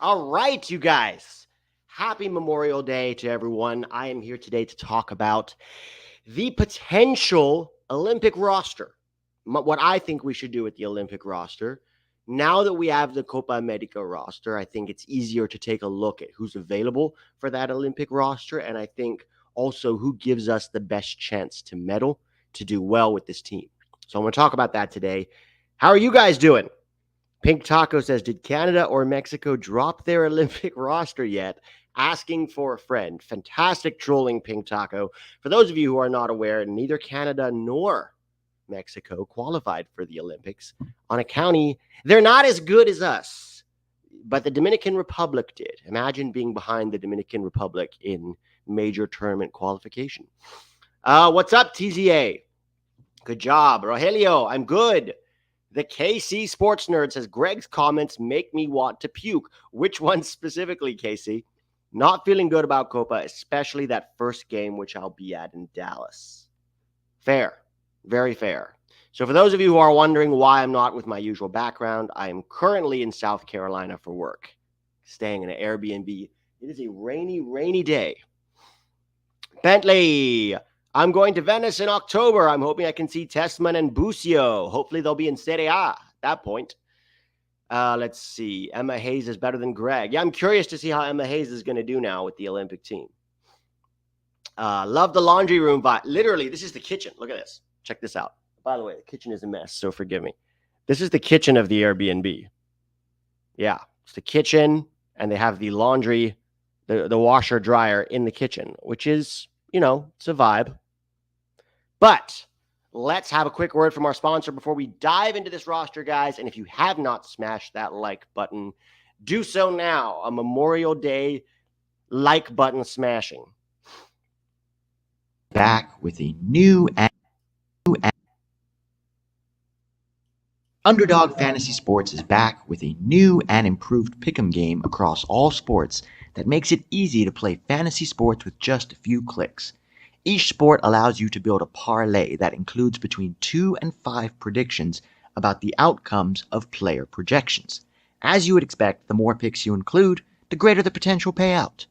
All right, you guys. Happy Memorial Day to everyone. I am here today to talk about the potential Olympic roster. What I think we should do with the Olympic roster. Now that we have the Copa America roster, I think it's easier to take a look at who's available for that Olympic roster. And I think also who gives us the best chance to medal, to do well with this team. So I'm going to talk about that today. How are you guys doing? Pink Taco says, did Canada or Mexico drop their Olympic roster yet? Asking for a friend. Fantastic trolling, Pink Taco. For those of you who are not aware, neither Canada nor Mexico qualified for the Olympics on a county. They're not as good as us, but the Dominican Republic did. Imagine being behind the Dominican Republic in major tournament qualification. What's up, TZA? Good job. Rogelio, I'm good. The KC Sports Nerd says, Greg's comments make me want to puke. Which one specifically, Casey? Not feeling good about Copa, especially that first game, which I'll be at in Dallas. Fair. Very fair. So for those of you who are wondering why I'm not with my usual background, I am currently in South Carolina for work, staying in an Airbnb. It is a rainy day. Bentley, I'm going to Venice in October. I'm hoping I can see Tessman and Busio. Hopefully they'll be in Serie A at that point. Let's see. Emma Hayes is better than Greg. Yeah, I'm curious to see how Emma Hayes is going to do now with the Olympic team. Love the laundry room vibe. Literally, this is the kitchen. Look at this. Check this out. By the way, the kitchen is a mess, so forgive me. This is the kitchen of the Airbnb. Yeah, it's the kitchen, and they have the laundry, the washer dryer in the kitchen, which is, it's a vibe. But let's have a quick word from our sponsor before we dive into this roster, guys. And if you have not smashed that like button, do so now. A Memorial Day like button smashing. Back with a new Underdog Fantasy Sports is back with a new and improved pick'em game across all sports that makes it easy to play fantasy sports with just a few clicks. Each sport allows you to build a parlay that includes between 2 and 5 predictions about the outcomes of player projections. As you would expect, the more picks you include, the greater the potential payout.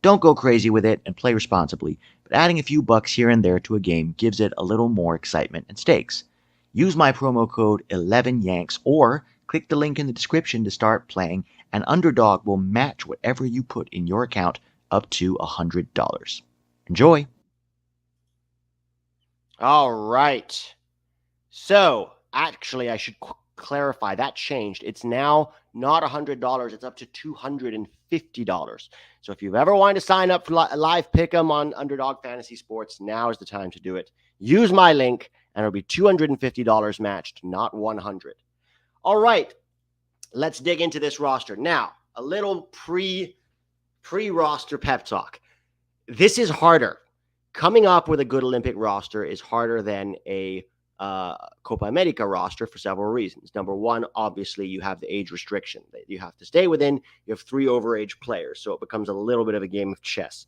Don't go crazy with it and play responsibly, but adding a few bucks here and there to a game gives it a little more excitement and stakes. Use my promo code 11YANKS or click the link in the description to start playing, and Underdog will match whatever you put in your account up to $100. Enjoy! All right. So, actually, I should clarify that changed. It's now not $100. It's up to $250. So if you've ever wanted to sign up for live pick'em on Underdog Fantasy Sports, now is the time to do it. Use my link, and it'll be $250 matched, not $100. All right, let's dig into this roster. Now, a little pre-roster pep talk. This is harder. Coming up with a good Olympic roster is harder than a Copa America roster for several reasons. Number one, obviously, you have the age restriction that you have to stay within. You have 3 overage players, so it becomes a little bit of a game of chess.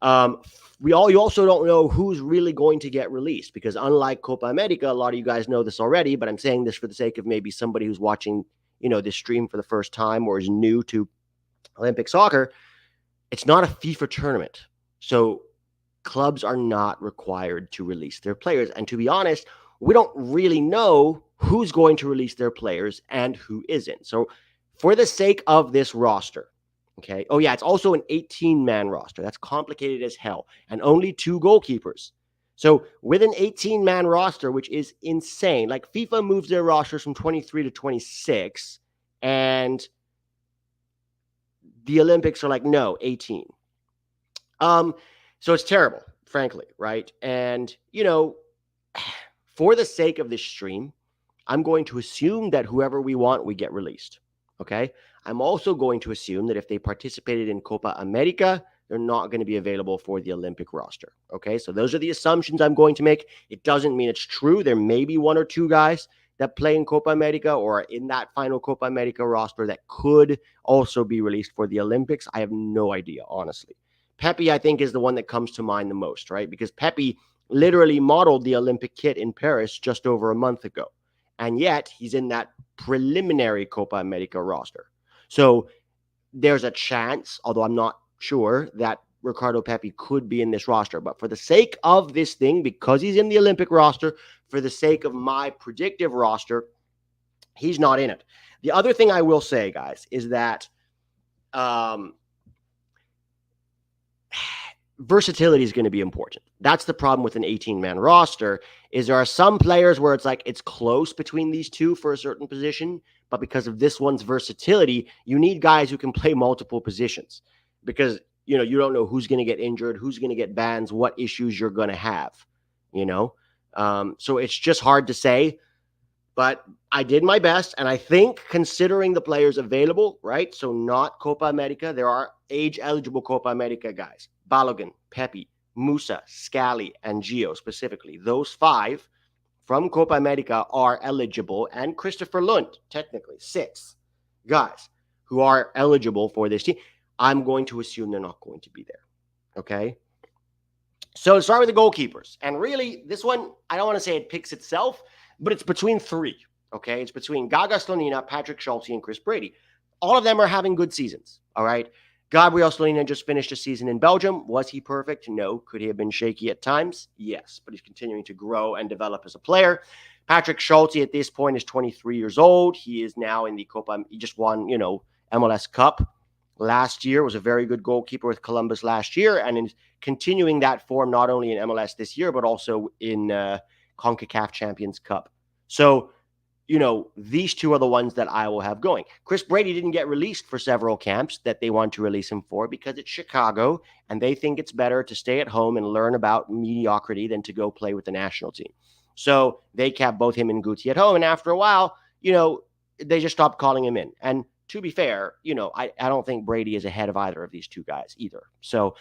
You also don't know who's really going to get released, because unlike Copa America, a lot of you guys know this already, but I'm saying this for the sake of maybe somebody who's watching, this stream for the first time or is new to Olympic soccer. It's not a FIFA tournament, so clubs are not required to release their players. And to be honest, we don't really know who's going to release their players and who isn't. So for the sake of this roster, okay. Oh, yeah, it's also an 18-man roster. That's complicated as hell. And only 2 goalkeepers. So with an 18-man roster, which is insane, like FIFA moves their rosters from 23 to 26, and the Olympics are like, no, 18. So it's terrible, frankly, right? And, for the sake of this stream, I'm going to assume that whoever we want, we get released, okay? I'm also going to assume that if they participated in Copa America, they're not going to be available for the Olympic roster, okay? So those are the assumptions I'm going to make. It doesn't mean it's true. There may be 1 or 2 guys that play in Copa America or in that final Copa America roster that could also be released for the Olympics. I have no idea, honestly. Pepe, I think, is the one that comes to mind the most, right? Because Pepe literally modeled the Olympic kit in Paris just over a month ago. And yet he's in that preliminary Copa America roster. So there's a chance, although I'm not sure, that Ricardo Pepi could be in this roster. But for the sake of this thing, because he's in the Olympic roster, for the sake of my predictive roster, he's not in it. The other thing I will say, guys, is that versatility is going to be important. That's the problem with an 18-man roster, is there are some players where it's like it's close between these two for a certain position, but because of this one's versatility, you need guys who can play multiple positions, because you don't know who's going to get injured, who's going to get bans, what issues you're going to have, so it's just hard to say. But I did my best, and I think considering the players available, right? So not Copa America, there are age-eligible Copa America guys. Balogun, Pepi, Musa, Scally, and Gio specifically. Those 5 from Copa America are eligible, and Christopher Lund, technically, 6 guys who are eligible for this team. I'm going to assume they're not going to be there, okay? So to start with the goalkeepers, and really, this one, I don't want to say it picks itself, but it's between 3, okay? It's between Gaga Slonina, Patrick Schulte, and Chris Brady. All of them are having good seasons, all right? Gabriel Slonina just finished a season in Belgium. Was he perfect? No. Could he have been shaky at times? Yes, but he's continuing to grow and develop as a player. Patrick Schulte at this point is 23 years old. He is now in the Copa. He just won, MLS Cup last year. Was a very good goalkeeper with Columbus last year, and is continuing that form not only in MLS this year, but also in CONCACAF Champions Cup. So, these 2 are the ones that I will have going. Chris Brady didn't get released for several camps that they want to release him for because it's Chicago, and they think it's better to stay at home and learn about mediocrity than to go play with the national team. So they kept both him and Guti at home, and after a while, they just stopped calling him in. And to be fair, I don't think Brady is ahead of either of these 2 guys either. So,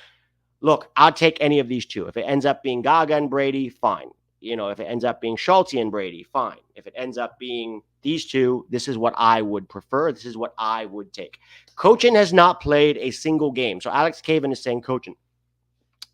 look, I'll take any of these 2. If it ends up being Gaga and Brady, fine. If it ends up being Schulte and Brady, fine. If it ends up being these 2, this is what I would prefer. This is what I would take. Cochin has not played a single game. So Alex Caven is saying Cochin.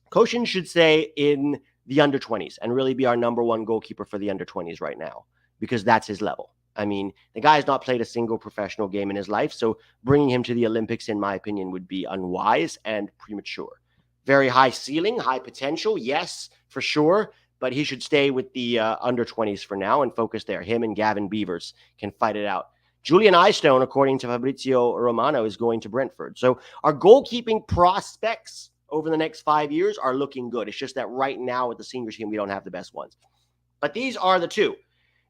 Cochin should stay in the under-20s and really be our number 1 goalkeeper for the under-20s right now, because that's his level. I mean, the guy has not played a single professional game in his life, so bringing him to the Olympics, in my opinion, would be unwise and premature. Very high ceiling, high potential, yes, for sure. But he should stay with the under-20s for now and focus there. Him and Gavin Beavers can fight it out. Julian Eystone, according to Fabrizio Romano, is going to Brentford. So our goalkeeping prospects over the next 5 years are looking good. It's just that right now with the senior team, we don't have the best ones. But these are the 2.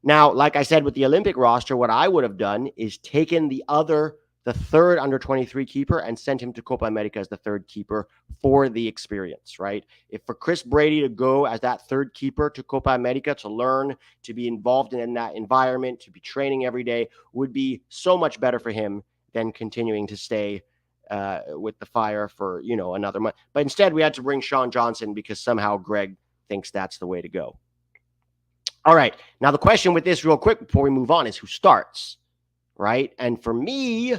Now, like I said, with the Olympic roster, what I would have done is taken the 3rd under-23 keeper and sent him to Copa America as the 3rd keeper for the experience, right? If for Chris Brady to go as that 3rd keeper to Copa America to learn, to be involved in that environment, to be training every day, would be so much better for him than continuing to stay with the Fire for, another month. But instead, we had to bring Sean Johnson because somehow Greg thinks that's the way to go. All right. Now, the question with this real quick before we move on is who starts, right? And for me,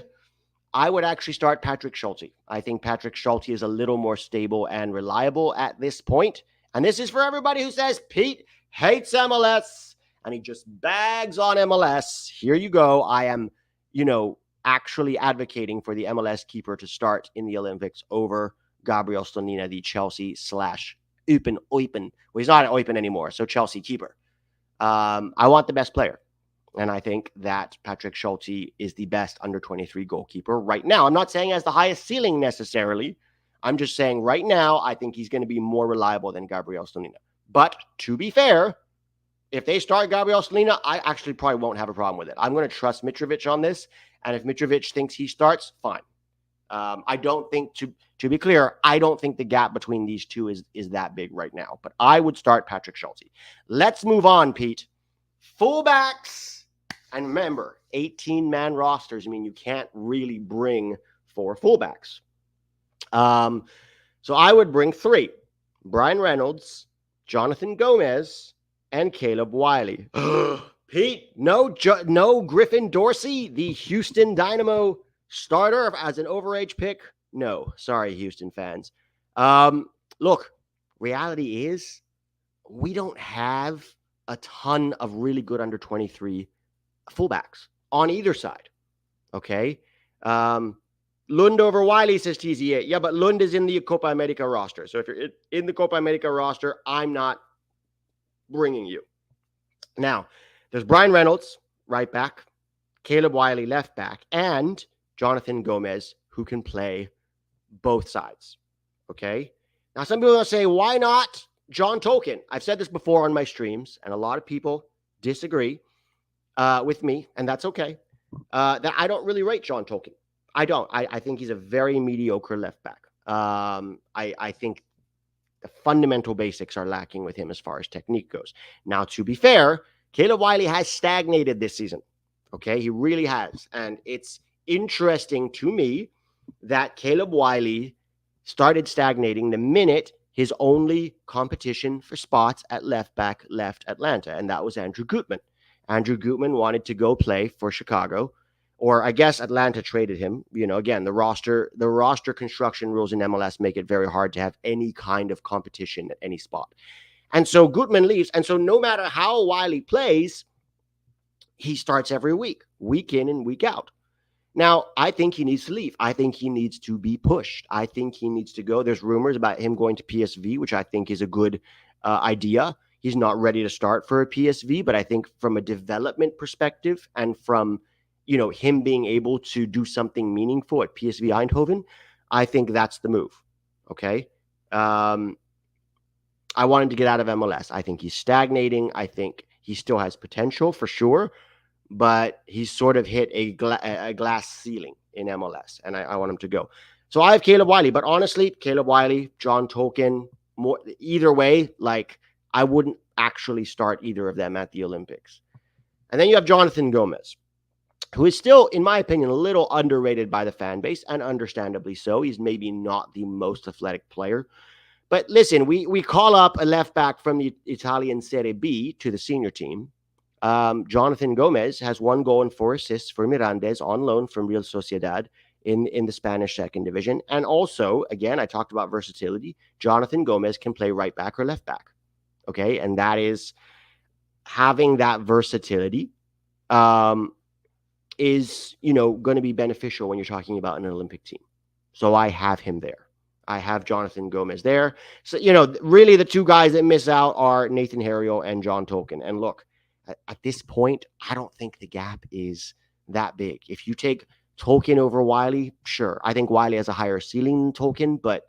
I would actually start Patrick Schulte. I think Patrick Schulte is a little more stable and reliable at this point. And this is for everybody who says Pete hates MLS and he just bags on MLS. Here you go. I am, actually advocating for the MLS keeper to start in the Olympics over Gabriel Slonina, the Chelsea / Eupen. Well, he's not an Eupen anymore, so Chelsea keeper. I want the best player. And I think that Patrick Schulte is the best under-23 goalkeeper right now. I'm not saying has the highest ceiling necessarily. I'm just saying right now, I think he's going to be more reliable than Gabriel Slonina. But to be fair, if they start Gabriel Slonina, I actually probably won't have a problem with it. I'm going to trust Mitrovic on this. And if Mitrovic thinks he starts, fine. I don't think, to be clear, I don't think the gap between these 2 is that big right now. But I would start Patrick Schulte. Let's move on, Pete. Fullbacks. And remember, 18-man rosters mean you can't really bring 4 fullbacks. So I would bring 3. Brian Reynolds, Jonathan Gomez, and Caleb Wiley. Pete, no Griffin Dorsey, the Houston Dynamo starter as an overage pick? No. Sorry, Houston fans. Look, reality is we don't have a ton of really good under-23 fullbacks on either side. Okay. Lund over Wiley, says TZA. Yeah, but Lund is in the Copa America roster. So if you're in the Copa America roster, I'm not bringing you. Now, there's Brian Reynolds, right back, Caleb Wiley, left back, and Jonathan Gomez, who can play both sides. Okay? Now, some people are going to say, why not John Tolkien? I've said this before on my streams, and a lot of people disagree with me, and that's okay. That I don't really rate John Tolkien. I don't. I think he's a very mediocre left back. I think the fundamental basics are lacking with him as far as technique goes. Now, to be fair, Caleb Wiley has stagnated this season. Okay, he really has. And it's interesting to me that Caleb Wiley started stagnating the minute his only competition for spots at left back left Atlanta, and that was Andrew Gutman. Andrew Gutman wanted to go play for Chicago, or I guess Atlanta traded him. You know, again, the roster construction rules in MLS make it very hard to have any kind of competition at any spot. And so Gutman leaves. And so no matter how Wiley plays, he starts every week in and week out. Now, I think he needs to leave. I think he needs to be pushed. I think he needs to go. There's rumors about him going to PSV, which I think is a good idea. He's not ready to start for a PSV, but I think from a development perspective and from, you know, him being able to do something meaningful at PSV Eindhoven, I think that's the move. Okay. I want him to get out of MLS. I think he's stagnating. I think he still has potential for sure, but he's sort of hit a glass ceiling in MLS, and I want him to go. So I have Caleb Wiley, but honestly, Caleb Wiley, John Tolkien, either way, like I wouldn't actually start either of them at the Olympics. And then you have Jonathan Gomez, who is still, in my opinion, a little underrated by the fan base, and understandably so. He's maybe not the most athletic player. But listen, we call up a left back from the Italian Serie B to the senior team. Jonathan Gomez has 1 goal and 4 assists for Mirandes on loan from Real Sociedad in the Spanish second division. And also, again, I talked about versatility. Jonathan Gomez can play right back or left back. Okay, and that is having that versatility is, you know, going to be beneficial when you're talking about an Olympic team. So I have him there. I have Jonathan Gomez there. So, you know, really the two guys that miss out are Nathan Harriel and John Tolkien. And look, at this point, I don't think the gap is that big. If you take Tolkien over Wiley, sure. I think Wiley has a higher ceiling than Tolkien, but,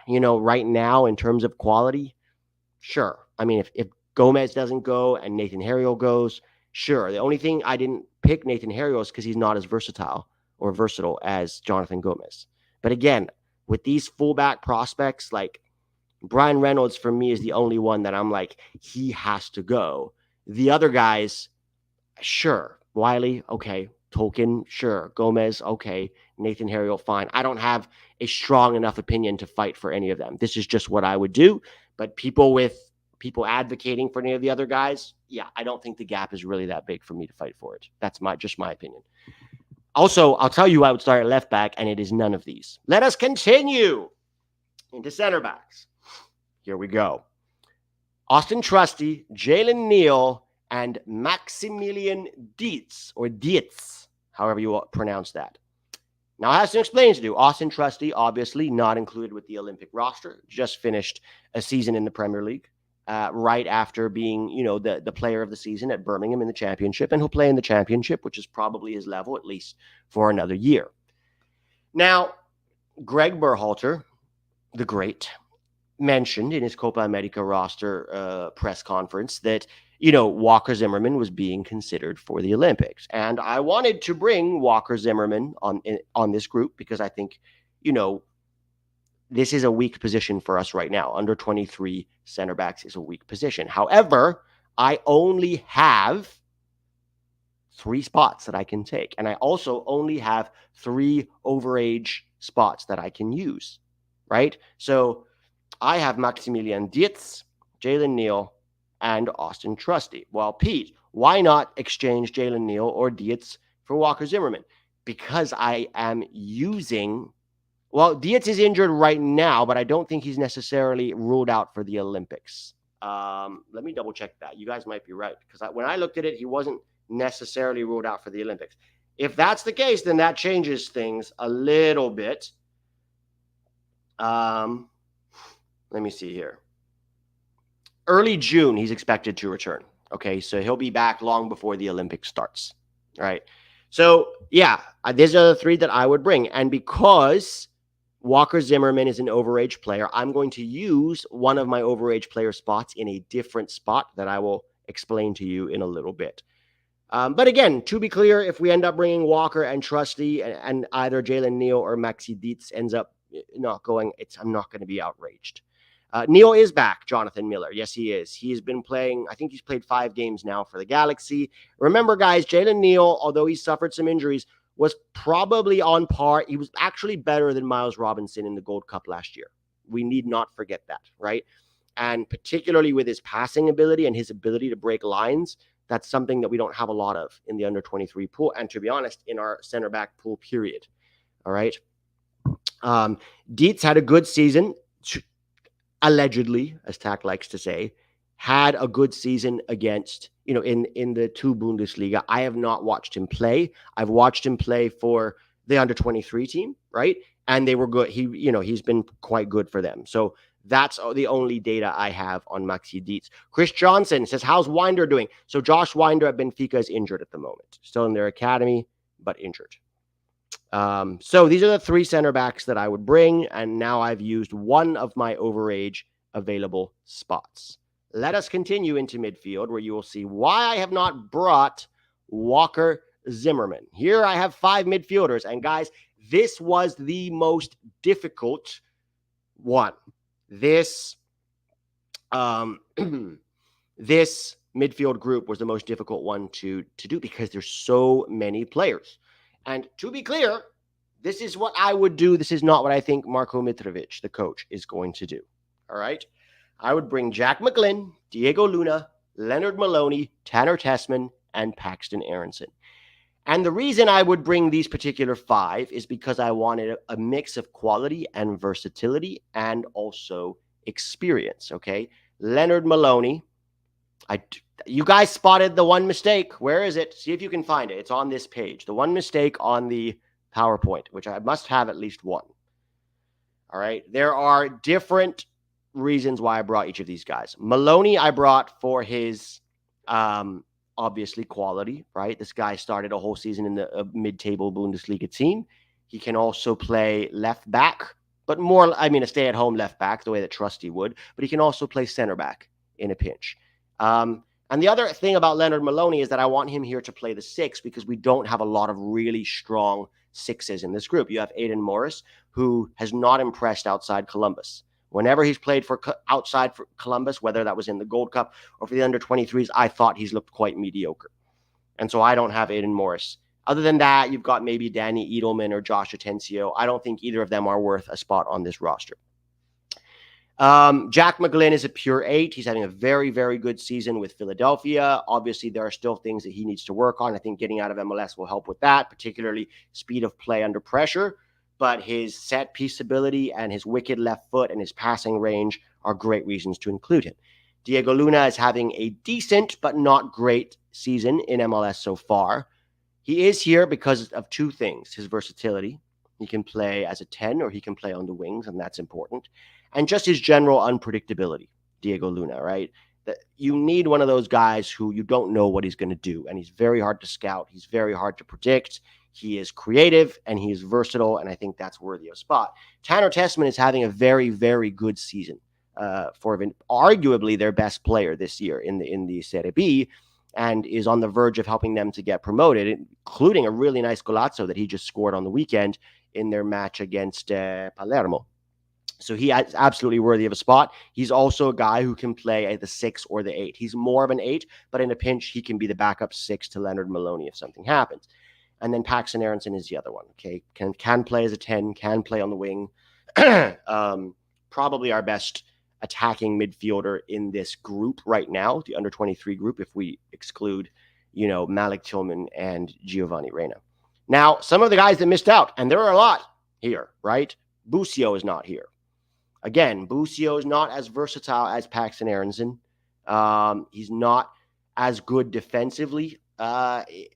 you know, right now in terms of quality, sure. I mean, if Gomez doesn't go and Nathan Harriel goes, sure. The only thing I didn't pick Nathan Harriel is because he's not as versatile as Jonathan Gomez. But again, with these fullback prospects, like Brian Reynolds for me is the only one that I'm like, he has to go. The other guys, sure. Wiley, okay. Tolkien, sure. Gomez, okay. Nathan Harriel, fine. I don't have a strong enough opinion to fight for any of them. This is just what I would do. But people advocating for any of the other guys, yeah, I don't think the gap is really that big for me to fight for it. That's just my opinion. Also, I'll tell you I would start at left back, and it is none of these. Let us continue into center backs. Here we go. Auston Trusty, Jalen Neal, and Maximilian Dietz, or Dietz, however you pronounce that. Now, I have some explaining to do. Auston Trusty, obviously, not included with the Olympic roster, just finished a season in the Premier League, right after being, you know, the player of the season at Birmingham in the championship, and he'll play in the championship, which is probably his level, at least for another year. Now, Greg Berhalter, the great, mentioned in his Copa America roster press conference that, you know, Walker Zimmerman was being considered for the Olympics. And I wanted to bring Walker Zimmerman on this group because I think, you know, this is a weak position for us right now. Under 23 center backs is a weak position. However, I only have 3 spots that I can take. And I also only have 3 overage spots that I can use, right? So I have Maximilian Dietz, Jalen Neal, and Auston Trusty. Well, Pete, why not exchange Jalen Neal or Dietz for Walker Zimmerman? Because I am using... Well, Dietz is injured right now, but I don't think he's necessarily ruled out for the Olympics. Let me double check that. You guys might be right. Because when I looked at it, he wasn't necessarily ruled out for the Olympics. If that's the case, then that changes things a little bit. Let me see here. Early June, he's expected to return. Okay, so he'll be back long before the Olympics starts. All right. So, yeah, these are the three that I would bring. And because Walker Zimmerman is an overage player, I'm going to use one of my overage player spots in a different spot that I will explain to you in a little bit. But again, to be clear, if we end up bringing Walker and Trusty and either Jalen Neal or Maxi Dietz ends up not going, I'm not going to be outraged. Neal is back, Jonathan Miller. Yes, he is. He's been playing, I think he's played 5 games now for the Galaxy. Remember, guys, Jalen Neal, although he suffered some injuries, was probably on par. He was actually better than Miles Robinson in the Gold Cup last year. We need not forget that, right? And particularly with his passing ability and his ability to break lines, that's something that we don't have a lot of in the under-23 pool. And to be honest, in our center back pool, period. All right. Dietz had a good season. Allegedly, as Tack likes to say, had a good season against, in the 2 Bundesliga. I have not watched him play. I've watched him play for the under-23 team, right? And they were good. He's been quite good for them. So that's the only data I have on Maxi Dietz. Chris Johnson says, how's Winder doing? So Josh Winder at Benfica is injured at the moment. Still in their academy, but injured. So these are the 3 center backs that I would bring, and now I've used one of my overage available spots. Let us continue into midfield, where you will see why I have not brought Walker Zimmerman. Here I have 5 midfielders, and guys, this was the most difficult one. This this midfield group was the most difficult one to do because there's so many players. And to be clear, this is what I would do. This is not what I think Marko Mitrovic, the coach, is going to do. All right? I would bring Jack McGlynn, Diego Luna, Lennard Maloney, Tanner Tessman, and Paxton Aronson. And the reason I would bring these particular 5 is because I wanted a mix of quality and versatility and also experience, okay? Lennard Maloney, you guys spotted the one mistake. Where is it? See if you can find it. It's on this page. The one mistake on the PowerPoint, which I must have at least one. All right. There are different reasons why I brought each of these guys. Maloney, I brought for his obviously quality, right? This guy started a whole season in the mid-table Bundesliga team. He can also play left back, but more, a stay-at-home left back, the way that Trusty would, but he can also play center back in a pinch. And the other thing about Lennard Maloney is that I want him here to play the 6 because we don't have a lot of really strong 6s in this group. You have Aidan Morris, who has not impressed outside Columbus. Whenever he's played outside for Columbus, whether that was in the Gold Cup or for the under-23s, I thought he's looked quite mediocre. And so I don't have Aidan Morris. Other than that, you've got maybe Danny Edelman or Josh Atencio. I don't think either of them are worth a spot on this roster. Jack McGlynn is a pure 8. He's having a very, very good season with Philadelphia. Obviously, there are still things that he needs to work on. I think getting out of MLS will help with that, particularly speed of play under pressure. But his set piece ability and his wicked left foot and his passing range are great reasons to include him. Diego Luna is having a decent but not great season in MLS so far. He is here because of 2 things. His versatility. He can play as a 10 or he can play on the wings, and that's important. And just his general unpredictability, Diego Luna, right? That you need one of those guys who you don't know what he's going to do. And he's very hard to scout. He's very hard to predict. He is creative and he is versatile. And I think that's worthy of spot. Tanner Tessman is having a very, very good season for arguably their best player this year in the Serie B, and is on the verge of helping them to get promoted, including a really nice golazzo that he just scored on the weekend in their match against Palermo. So he is absolutely worthy of a spot. He's also a guy who can play at the 6 or the 8. He's more of an 8, but in a pinch, he can be the backup 6 to Lennard Maloney if something happens. And then Paxton Aronson is the other one, okay? Can play as a 10, can play on the wing. Probably our best attacking midfielder in this group right now, the under-23 group, if we exclude, Malik Tillman and Giovanni Reina. Now, some of the guys that missed out, and there are a lot here, right? Busio is not here. Again, Busio is not as versatile as Paxton Aronson. He's not as good defensively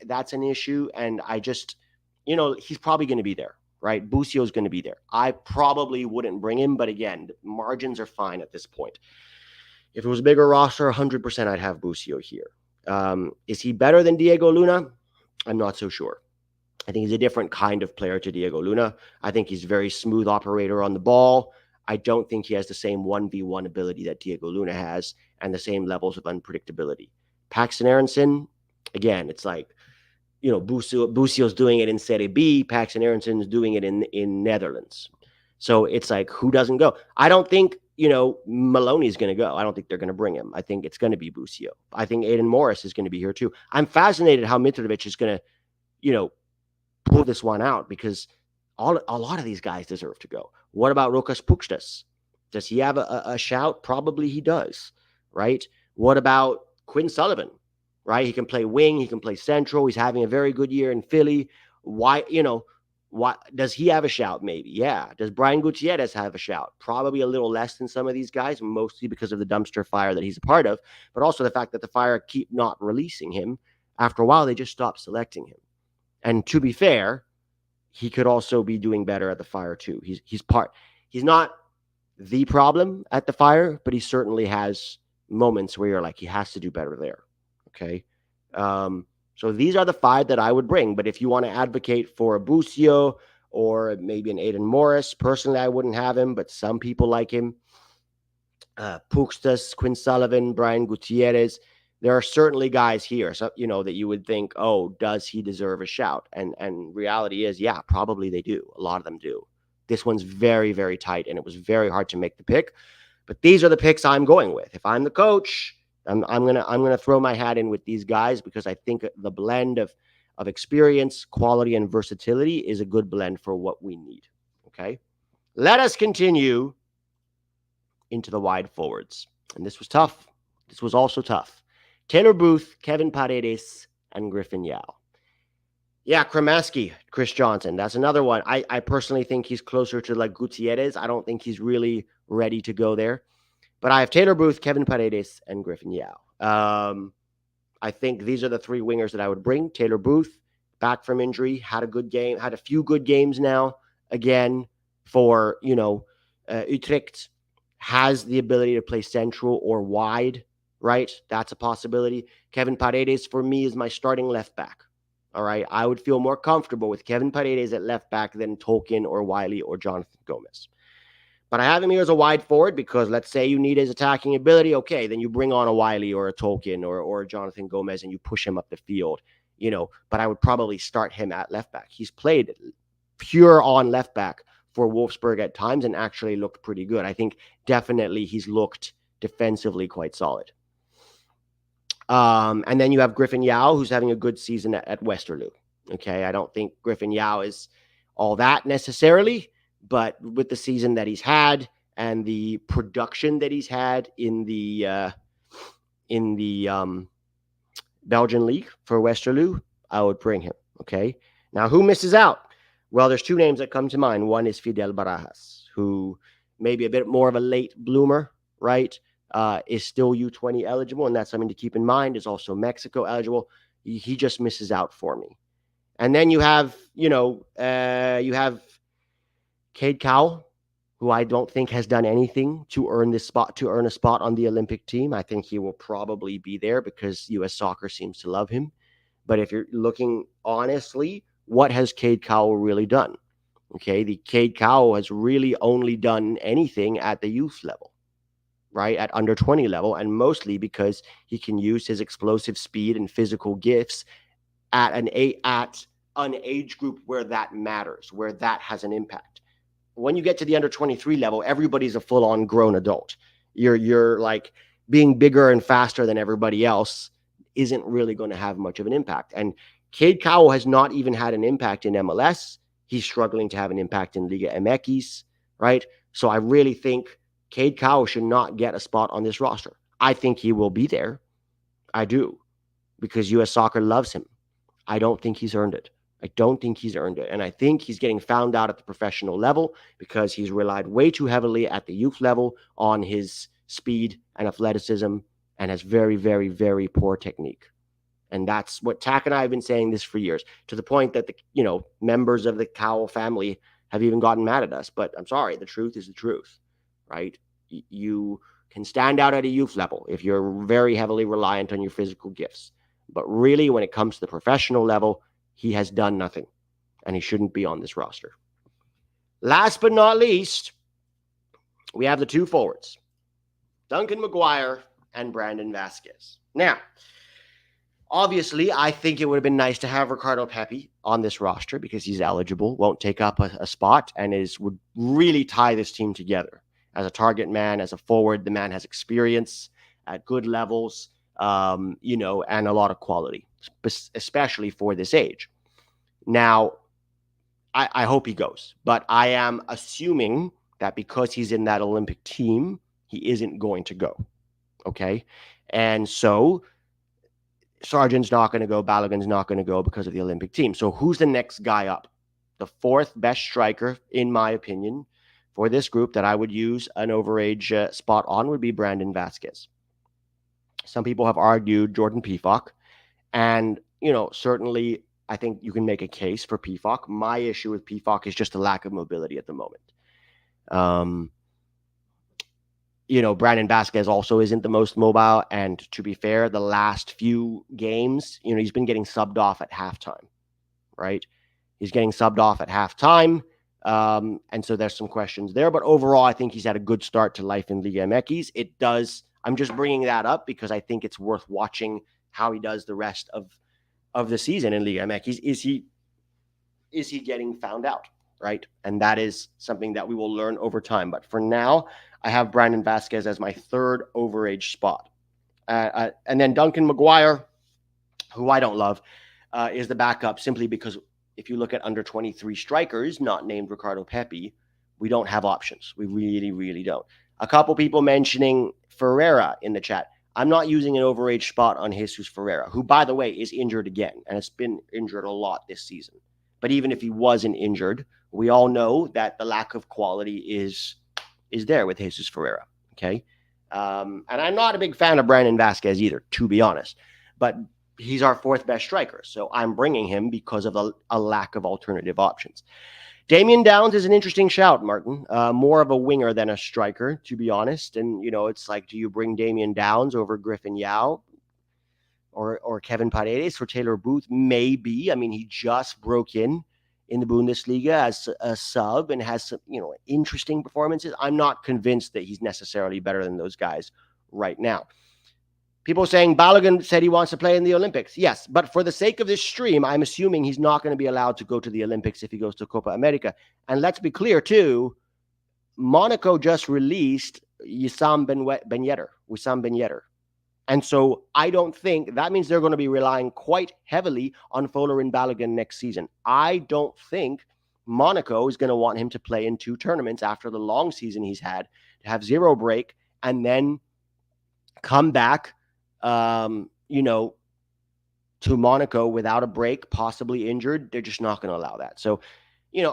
that's an issue. And I just, he's probably going to be there, right? Busio's going to be there. I probably wouldn't bring him, but again, the margins are fine at this point. If it was a bigger roster, 100% I'd have Busio here. Is he better than Diego Luna? I'm not so sure. I think he's a different kind of player to Diego Luna. I think he's a very smooth operator on the ball. I don't think he has the same 1v1 ability that Diego Luna has and the same levels of unpredictability. Paxton Aronson, again, it's like, Busio's doing it in Serie B, Paxton Aronson's doing it in Netherlands. So it's like, who doesn't go? I don't think, Maloney's going to go. I don't think they're going to bring him. I think it's going to be Busio. I think Aiden Morris is going to be here too. I'm fascinated how Mitrovic is going to, pull this one out because a lot of these guys deserve to go. What about Rokas Pukstas? Does he have a shout? Probably he does, right? What about Quinn Sullivan, right? He can play wing. He can play central. He's having a very good year in Philly. Why does he have a shout? Maybe. Yeah. Does Brian Gutierrez have a shout? Probably a little less than some of these guys, mostly because of the dumpster fire that he's a part of, but also the fact that the Fire keep not releasing him. After a while, they just stop selecting him. And to be fair, he could also be doing better at the Fire too. He's not the problem at the Fire, but he certainly has moments where you're like, he has to do better there. Okay. So these are the 5 that I would bring. But if you want to advocate for a Busio or maybe an Aiden Morris, personally, I wouldn't have him, but some people like him. Pukstas, Quinn Sullivan, Brian Gutierrez. There are certainly guys here, so, that you would think, oh, does he deserve a shout? And reality is, yeah, probably they do. A lot of them do. This one's very, very tight, and it was very hard to make the pick. But these are the picks I'm going with. If I'm the coach, I'm gonna throw my hat in with these guys because I think the blend of experience, quality, and versatility is a good blend for what we need. Okay, let us continue into the wide forwards, and this was tough. This was also tough. Taylor Booth, Kevin Paredes, and Griffin Yao. Yeah, Kremaski, Chris Johnson. That's another one. I personally think he's closer to like Gutierrez. I don't think he's really ready to go there. But I have Taylor Booth, Kevin Paredes, and Griffin Yao. I think these are the 3 wingers that I would bring. Taylor Booth, back from injury, had a good game, had a few good games now. Again, for, Utrecht, has the ability to play central or wide, right? That's a possibility. Kevin Paredes, for me, is my starting left back. All right. I would feel more comfortable with Kevin Paredes at left back than Tolkien or Wiley or Jonathan Gomez. But I have him here as a wide forward because let's say you need his attacking ability. Okay, then you bring on a Wiley or a Tolkien or a Jonathan Gomez and you push him up the field, But I would probably start him at left back. He's played pure on left back for Wolfsburg at times and actually looked pretty good. I think definitely he's looked defensively quite solid. And then you have Griffin Yao, who's having a good season at Westerlo. Okay, I don't think Griffin Yao is all that necessarily, but with the season that he's had and the production that he's had in the Belgian league for Westerlo, I would bring him. Okay, now who misses out? Well, there's 2 names that come to mind. One is Fidel Barajas, who may be a bit more of a late bloomer, right? Is still U20 eligible, and that's something to keep in mind. Is also Mexico eligible. He just misses out for me. And then you have, Cade Cowell, who I don't think has done anything to earn a spot on the Olympic team. I think he will probably be there because U.S. Soccer seems to love him. But if you're looking honestly, what has Cade Cowell really done? Okay, the Cade Cowell has really only done anything at the youth level, right? At under 20 level, and mostly because he can use his explosive speed and physical gifts at an age group where that matters, where that has an impact. When you get to the under 23 level, everybody's a full-on grown adult. You're like being bigger and faster than everybody else isn't really going to have much of an impact. And Cade Cowell has not even had an impact in MLS. He's struggling to have an impact in Liga MX, right? So I really think Cade Cowell should not get a spot on this roster. I think he will be there. I do, because U.S. Soccer loves him. I don't think he's earned it. And I think he's getting found out at the professional level because he's relied way too heavily at the youth level on his speed and athleticism and has very, very, very poor technique. And that's what Tack and I have been saying this for years, to the point that the members of the Cowell family have even gotten mad at us. But I'm sorry, the truth is the truth, right? You can stand out at a youth level if you're very heavily reliant on your physical gifts. But really, when it comes to the professional level, he has done nothing, and he shouldn't be on this roster. Last but not least, we have the two forwards, Duncan McGuire and Brandon Vasquez. Now, obviously, I think it would have been nice to have Ricardo Pepi on this roster because he's eligible, won't take up a spot, and would really tie this team together. As a target man, as a forward, the man has experience at good levels, and a lot of quality, especially for this age. Now, I hope he goes, but I am assuming that because he's in that Olympic team, he isn't going to go. Okay? And so Sargent's not going to go, Balogun's not going to go because of the Olympic team. So who's the next guy up? The fourth best striker, in my opinion, for this group that I would use an overage spot on would be Brandon Vasquez. Some people have argued Jordan Pefok, and, certainly I think you can make a case for Pefok. My issue with Pefok is just a lack of mobility at the moment. Brandon Vasquez also isn't the most mobile. And to be fair, the last few games, he's been getting subbed off at halftime, right? He's getting subbed off at halftime. And so there's some questions there. But overall, I think he's had a good start to life in Liga MX. I'm just bringing that up because I think it's worth watching how he does the rest of the season in Liga MX. Is he getting found out, right? And that is something that we will learn over time. But for now, I have Brandon Vasquez as my third overage spot. And then Duncan McGuire, who I don't love, is the backup simply because if you look at under 23 strikers, not named Ricardo Pepi, we don't have options. We really, really don't. A couple people mentioning Ferreira in the chat. I'm not using an overage spot on Jesus Ferreira, who, by the way, is injured again, and has been injured a lot this season. But even if he wasn't injured, we all know that the lack of quality is there with Jesus Ferreira, okay? And I'm not a big fan of Brandon Vasquez either, to be honest. But he's our fourth best striker, so I'm bringing him because of a lack of alternative options. Damian Downs is an interesting shout, Martin. More of a winger than a striker, to be honest. And, it's like, do you bring Damian Downs over Griffin Yao or Kevin Paredes for Taylor Booth? Maybe. I mean, he just broke in the Bundesliga as a sub and has some, interesting performances. I'm not convinced that he's necessarily better than those guys right now. People saying Balogun said he wants to play in the Olympics. Yes, but for the sake of this stream, I'm assuming he's not going to be allowed to go to the Olympics if he goes to Copa America. And let's be clear, too, Monaco just released Wissam Ben Yedder. And so I don't think that means they're going to be relying quite heavily on Folarin Balogun next season. I don't think Monaco is going to want him to play in two tournaments after the long season he's had, to have zero break and then come back to Monaco without a break, possibly injured. They're just not going to allow that. So,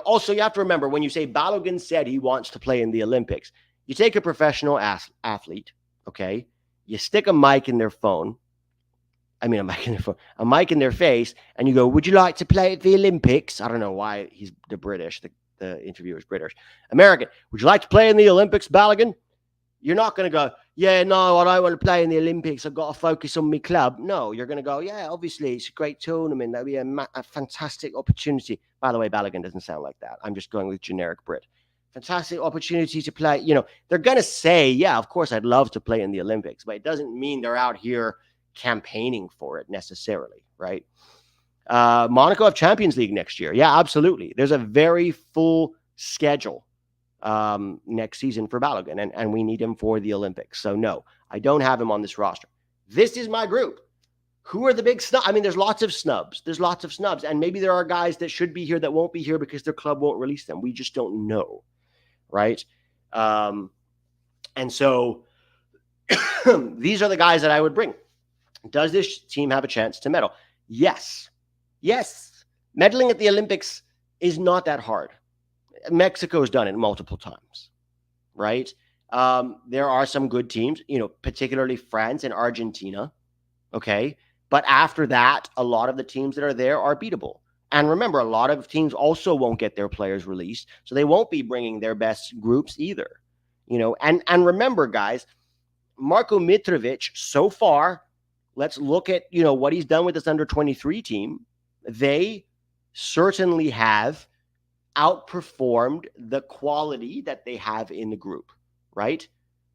also you have to remember when you say Balogun said he wants to play in the Olympics, you take a professional athlete, okay? You stick a mic in their phone. A mic in their face, and you go, "Would you like to play at the Olympics?" I don't know why he's the British. The interviewer is British. American. Would you like to play in the Olympics, Balogun? You're not going to go, "Yeah, no, I don't want to play in the Olympics. I've got to focus on my club." No, you're going to go, "Yeah, obviously, it's a great tournament. That'd be a fantastic opportunity." By the way, Balogun doesn't sound like that. I'm just going with generic Brit. Fantastic opportunity to play. They're going to say, "Yeah, of course, I'd love to play in the Olympics," but it doesn't mean they're out here campaigning for it necessarily, right? Monaco have Champions League next year. Yeah, absolutely. There's a very full schedule next season for Balogun, and we need him for the Olympics. So no, I don't have him on this roster. This is my group. Who are the big snubs? I mean, there's lots of snubs. And maybe there are guys that should be here that won't be here because their club won't release them. We just don't know, right? And so these are the guys that I would bring. Does this team have a chance to medal? Yes. Medaling at the Olympics is not that hard. Mexico's done it multiple times, right? There are some good teams, particularly France and Argentina, okay? But after that, a lot of the teams that are there are beatable. And remember, a lot of teams also won't get their players released, so they won't be bringing their best groups either. And remember, guys, Marko Mitrovic so far, let's look at, what he's done with this under 23 team. They certainly have outperformed the quality that they have in the group, right?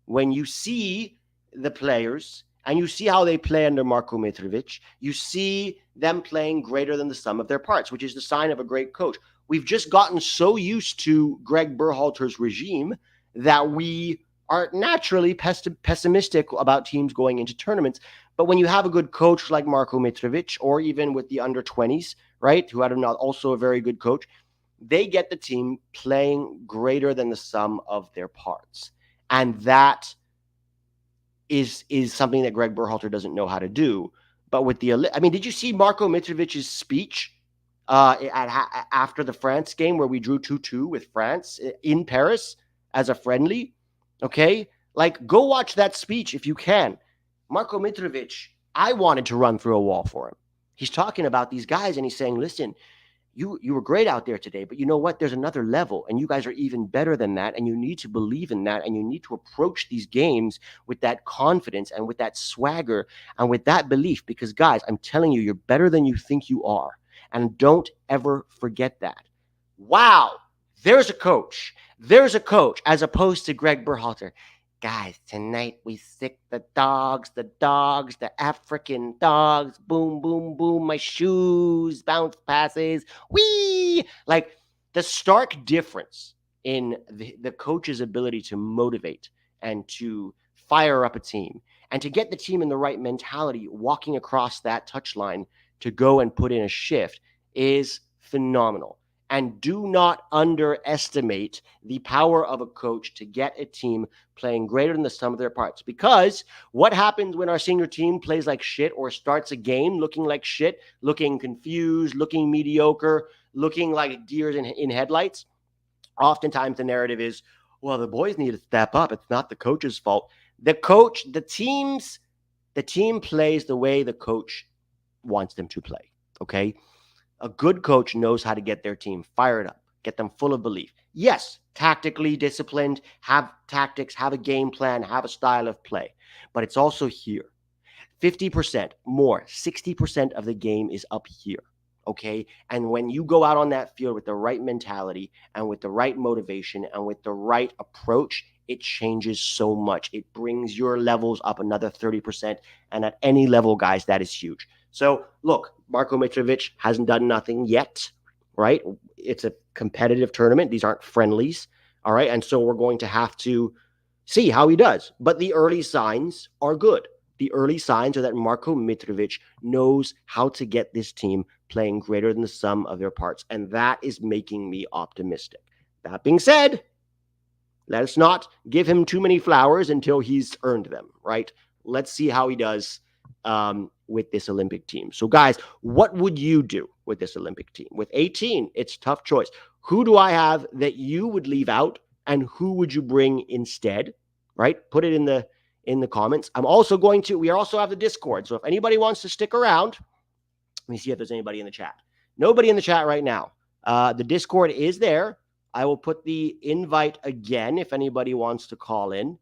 When you see the players and you see how they play under Marko Mitrovic, you see them playing greater than the sum of their parts, which is the sign of a great coach. We've just gotten so used to Greg Berhalter's regime that we are naturally pessimistic about teams going into tournaments. But when you have a good coach like Marko Mitrovic, or even with the under 20s, right, who had also a very good coach, they get the team playing greater than the sum of their parts. And that is something that Greg Berhalter doesn't know how to do. But with did you see Marko Mitrovic's speech after the France game where we drew 2-2 with France in Paris as a friendly? Okay? Like, go watch that speech if you can. Marko Mitrovic, I wanted to run through a wall for him. He's talking about these guys and he's saying, listen, you were great out there today, but you know what? There's another level, and you guys are even better than that, and you need to believe in that, and you need to approach these games with that confidence and with that swagger and with that belief, because, guys, I'm telling you, you're better than you think you are, and don't ever forget that. Wow, there's a coach. There's a coach, as opposed to Greg Berhalter. Guys, tonight we sick the dogs, the African dogs. Boom, boom, boom. My shoes, bounce passes. Whee! Like, the stark difference in the coach's ability to motivate and to fire up a team and to get the team in the right mentality walking across that touchline to go and put in a shift is phenomenal. And do not underestimate the power of a coach to get a team playing greater than the sum of their parts. Because what happens when our senior team plays like shit or starts a game looking like shit, looking confused, looking mediocre, looking like deers in headlights? Oftentimes the narrative is, well, the boys need to step up. It's not the coach's fault. The team plays the way the coach wants them to play, okay? A good coach knows how to get their team fired up, get them full of belief. Yes, tactically disciplined, have tactics, have a game plan, have a style of play. But it's also here. 50% more, 60% of the game is up here, okay? And when you go out on that field with the right mentality and with the right motivation and with the right approach, it changes so much. It brings your levels up another 30%. And at any level, guys, that is huge. So, look, Marko Mitrovic hasn't done nothing yet, right? It's a competitive tournament. These aren't friendlies, all right? And so we're going to have to see how he does. But the early signs are good. The early signs are that Marko Mitrovic knows how to get this team playing greater than the sum of their parts. And that is making me optimistic. That being said, let us not give him too many flowers until he's earned them, right? Let's see how he does with this Olympic team. So, guys, what would you do with this Olympic team? With 18, it's a tough choice. Who do I have that you would leave out, and who would you bring instead? Right? Put it in the comments. We also have the Discord. So if anybody wants to stick around, let me see if there's anybody in the chat. Nobody in the chat right now. The Discord is there. I will put the invite again if anybody wants to call in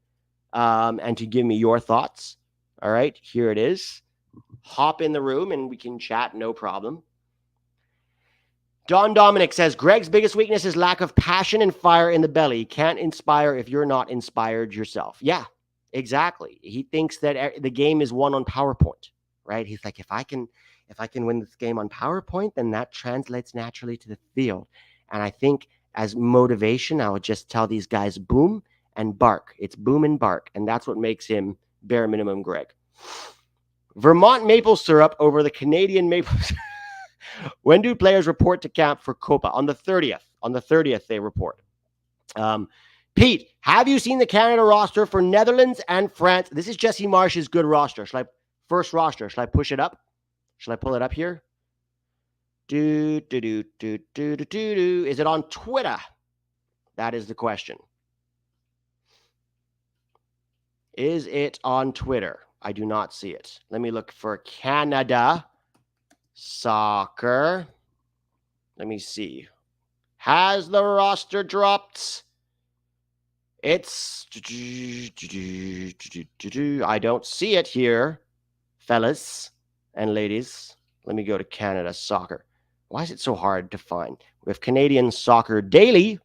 and to give me your thoughts. All right, here it is. Hop in the room and we can chat, no problem. Don Dominic says, Greg's biggest weakness is lack of passion and fire in the belly. He can't inspire if you're not inspired yourself. Yeah, exactly. He thinks that the game is won on PowerPoint, right? He's like, if I can win this game on PowerPoint, then that translates naturally to the field. And I think as motivation, I would just tell these guys boom and bark. It's boom and bark. And that's what makes him bare minimum Greg. Vermont maple syrup over the Canadian maple syrup. When do players report to camp for Copa? On the 30th. On the 30th, they report. Pete, have you seen the Canada roster for Netherlands and France? This is Jesse Marsh's good roster. First roster. Should I push it up? Should I pull it up here? Is it on Twitter? That is the question. Is it on Twitter? I do not see it. Let me look for Canada Soccer. Let me see. Has the roster dropped? It's... I don't see it here, fellas and ladies. Let me go to Canada Soccer. Why is it so hard to find? We have Canadian Soccer Daily.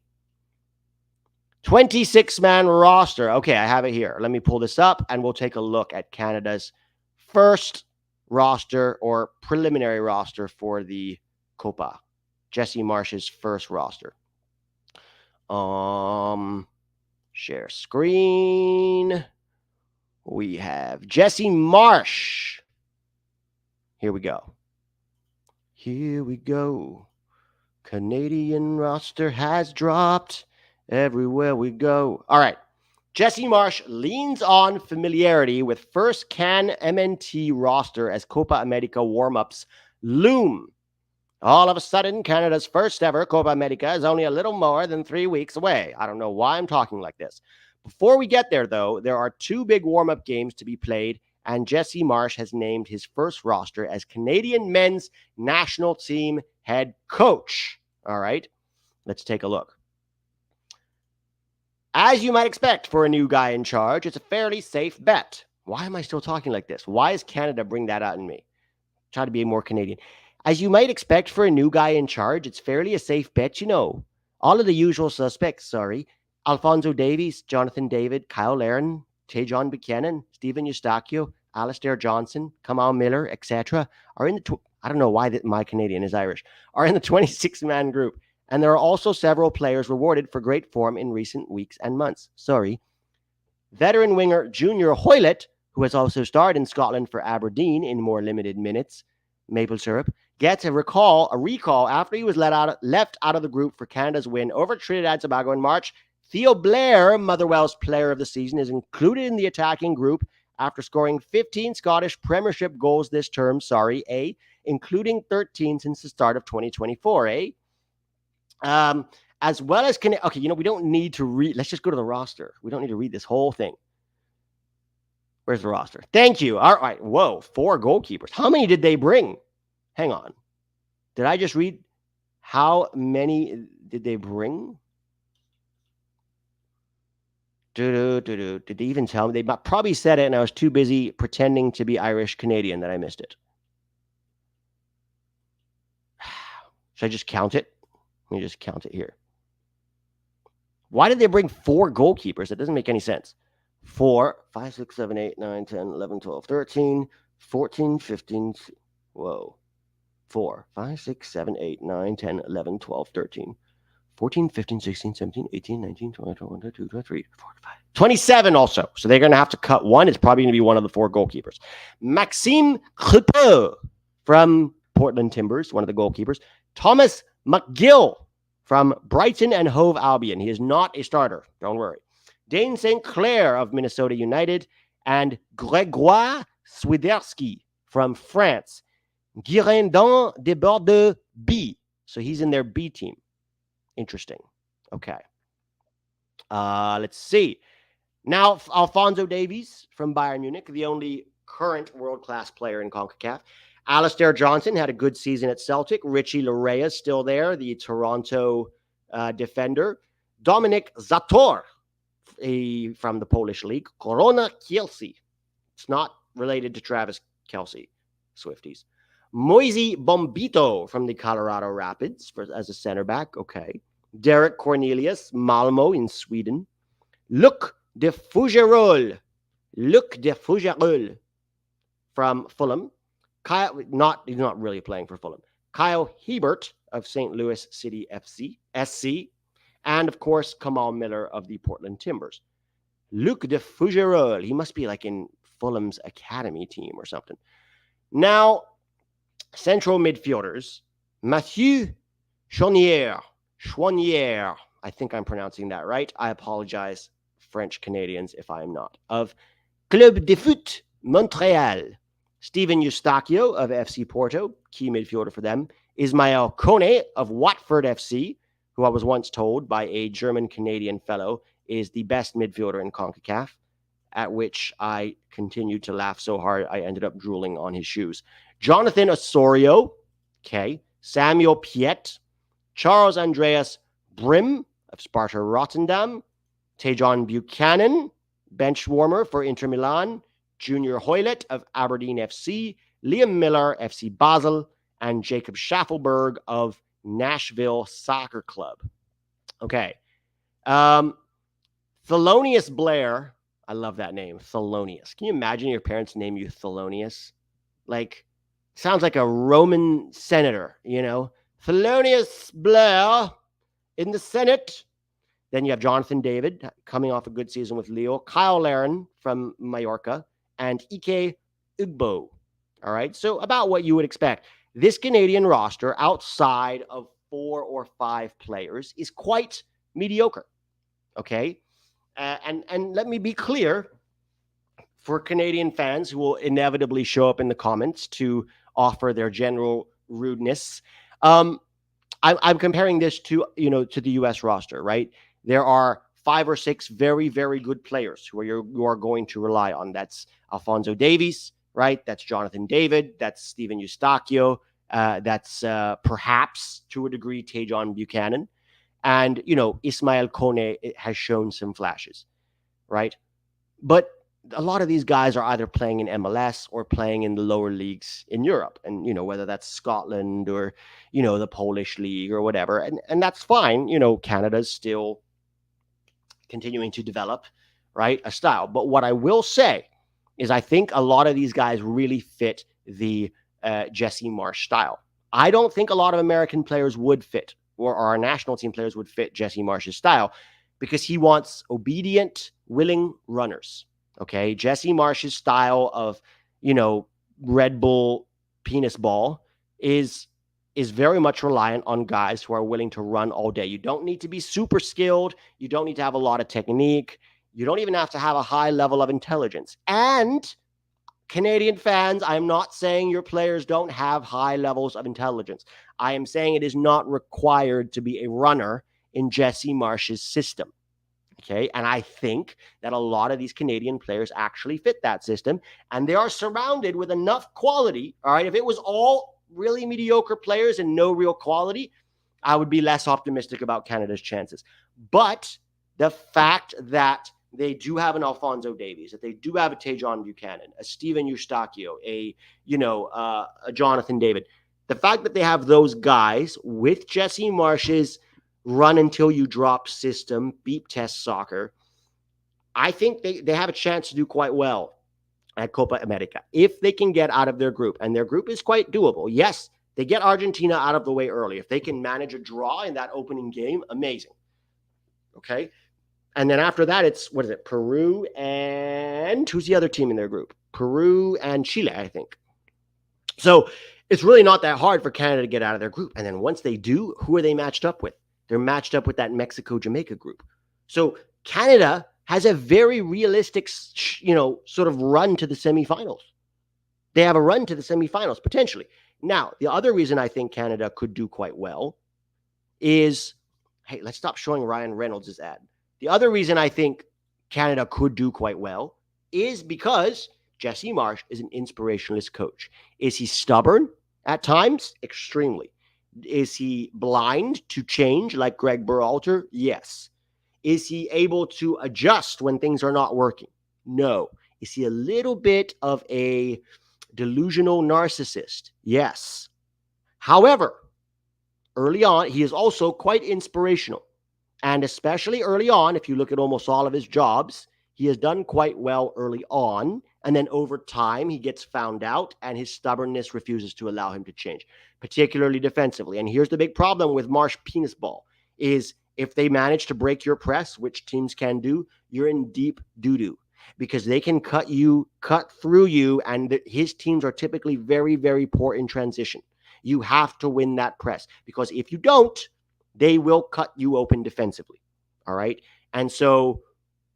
26-man roster. Okay, I have it here. Let me pull this up, and we'll take a look at Canada's first roster or preliminary roster for the Copa. Jesse Marsh's first roster. Share screen. We have Jesse Marsh. Here we go. Here we go. Canadian roster has dropped everywhere we go. All right. Jesse Marsh leans on familiarity with first Can MNT roster as Copa America warm-ups loom. All of a sudden, Canada's first ever Copa America is only a little more than 3 weeks away. I don't know why I'm talking like this. Before we get there, though, there are 2 big warm-up games to be played, and Jesse Marsh has named his first roster as Canadian men's national team head coach. All right, let's take a look. As you might expect for a new guy in charge, it's a fairly safe bet. Why am I still talking like this? Why does Canada bring that out in me? Try to be more Canadian. As you might expect for a new guy in charge, it's fairly a safe bet, you know. All of the usual suspects, Alphonso Davies, Jonathan David, Kyle Larin, Tajon Buchanan, Stephen Eustachio, Alistair Johnson, Kamal Miller, etc. are in the... I don't know why my Canadian is Irish. Are in the 26-man group. And there are also several players rewarded for great form in recent weeks and months. Veteran winger Junior Hoylett, who has also starred in Scotland for Aberdeen in more limited minutes, maple syrup, gets a recall after he was left out of the group for Canada's win over Trinidad and Tobago in March. Theo Blair, Motherwell's player of the season, is included in the attacking group after scoring 15 Scottish Premiership goals this term, including 13 since the start of 2024, as well as okay, we don't need to read. Let's just go to the roster. We don't need to read this whole thing. Where's the roster? Thank you. All right. Whoa, 4 goalkeepers. How many did they bring? Hang on. Did I just read? How many did they bring? Did they even tell me? They probably said it, and I was too busy pretending to be Irish Canadian that I missed it. Should I just count it? Let me just count it here. Why did they bring 4 goalkeepers? That doesn't make any sense. 4, 5, 6, 7, 8, 9, 10, 11, 12, 13, 14, 15. Whoa. 4, 5, 6, 7, 8, 9, 10, 11, 12, 13, 14, 15, 16, 17, 18, 19, 20, 21, 22, 23, 24, 25. 27 also. So they're going to have to cut one. It's probably going to be one of the 4 goalkeepers. Maxime Crepeau from Portland Timbers, one of the goalkeepers. Thomas McGill from Brighton and Hove Albion. He is not a starter. Don't worry. Dane St. Clair of Minnesota United and Grégoire Swiderski from France. Girondins de Bordeaux B. So he's in their B team. Interesting. Okay. Let's see. Now, Alphonso Davies from Bayern Munich, the only current world-class player in CONCACAF. Alistair Johnson had a good season at Celtic. Richie Larea is still there, the Toronto defender. Dominik Zator from the Polish league. Korona Kielce. It's not related to Travis Kelce, Swifties. Moisey Bombito from the Colorado Rapids as a center back. Okay. Derek Cornelius, Malmo in Sweden. Luc de Fougerolles from Fulham. He's not really playing for Fulham. Kyle Hebert of St. Louis City SC. And, of course, Kamal Miller of the Portland Timbers. Luc de Fougerolles. He must be like in Fulham's academy team or something. Now, central midfielders. Mathieu Chonier. I think I'm pronouncing that right. I apologize, French Canadians, if I am not. Of Club de Foot Montréal. Stephen Eustachio of FC Porto, key midfielder for them. Ismael Kone of Watford FC, who I was once told by a German-Canadian fellow is the best midfielder in CONCACAF. at which I continued to laugh so hard I ended up drooling on his shoes. Jonathan Osorio, okay. Samuel Piet, Charles Andreas Brim of Sparta Rotterdam, Tejon Buchanan, bench warmer for Inter Milan, Junior Hoylett of Aberdeen FC, Liam Miller, FC Basel, and Jacob Schaffelberg of Nashville Soccer Club. Okay. Thelonious Blair. I love that name, Thelonious. Can you imagine your parents name you Thelonious? Like, sounds like a Roman senator, you know? Thelonious Blair in the Senate. Then you have Jonathan David coming off a good season with Leo, Kyle Larin from Mallorca, and Ike Ugbo. All right, so about what you would expect. This Canadian roster, outside of 4 or 5 players, is quite mediocre. Okay, and let me be clear for Canadian fans who will inevitably show up in the comments to offer their general rudeness. I'm comparing this to to the U.S. roster, right? There are 5 or 6 very, very good players who you are going to rely on. That's Alphonso Davies, right? That's Jonathan David. That's Steven Eustachio. That's perhaps, to a degree, Tejon Buchanan. And, Ismael Kone has shown some flashes, right? But a lot of these guys are either playing in MLS or playing in the lower leagues in Europe. And, whether that's Scotland or, the Polish league or whatever. And that's fine. Canada's still continuing to develop, right, a style. But what I will say is I think a lot of these guys really fit the Jesse Marsch style. I don't think a lot of American players would fit, or our national team players would fit Jesse Marsch's style, because he wants obedient, willing runners. Okay, Jesse Marsch's style of, Red Bull penis ball is very much reliant on guys who are willing to run all day. You don't need to be super skilled. You don't need to have a lot of technique. You don't even have to have a high level of intelligence. And Canadian fans, I'm not saying your players don't have high levels of intelligence. I am saying it is not required to be a runner in Jesse Marsch's system. Okay, and I think that a lot of these Canadian players actually fit that system, and they are surrounded with enough quality. All right, if it was all really mediocre players and no real quality, I would be less optimistic about Canada's chances. But the fact that they do have an Alphonso Davies, that they do have a Tejon Buchanan, a Steven Eustachio, a Jonathan David, the fact that they have those guys with Jesse Marsch's run until you drop system, beep test soccer, I think they have a chance to do quite well at Copa America if they can get out of their group. And their group is quite doable. Yes, they get Argentina out of the way early. If they can manage a draw in that opening game, amazing. Okay. And then after that, it's, Peru and who's the other team in their group? Peru and Chile, I think. So it's really not that hard for Canada to get out of their group. And then once they do, who are they matched up with? They're matched up with that Mexico-Jamaica group. So Canada has a very realistic, sort of run to the semifinals. They have a run to the semifinals, potentially. Now, the other reason I think Canada could do quite well is, hey, let's stop showing Ryan Reynolds' ad. The other reason I think Canada could do quite well is because Jesse Marsch is an inspirationalist coach. Is he stubborn at times? Extremely. Is he blind to change like Greg Berhalter? Yes. Is he able to adjust when things are not working? No. Is he a little bit of a delusional narcissist? Yes. However, early on, he is also quite inspirational. And especially early on, if you look at almost all of his jobs, he has done quite well early on. And then over time, he gets found out and his stubbornness refuses to allow him to change, particularly defensively. And here's the big problem with Marsch penis ball is if they manage to break your press, which teams can do, you're in deep doo-doo because they can cut through you. And his teams are typically very, very poor in transition. You have to win that press because if you don't, they will cut you open defensively. All right. And so,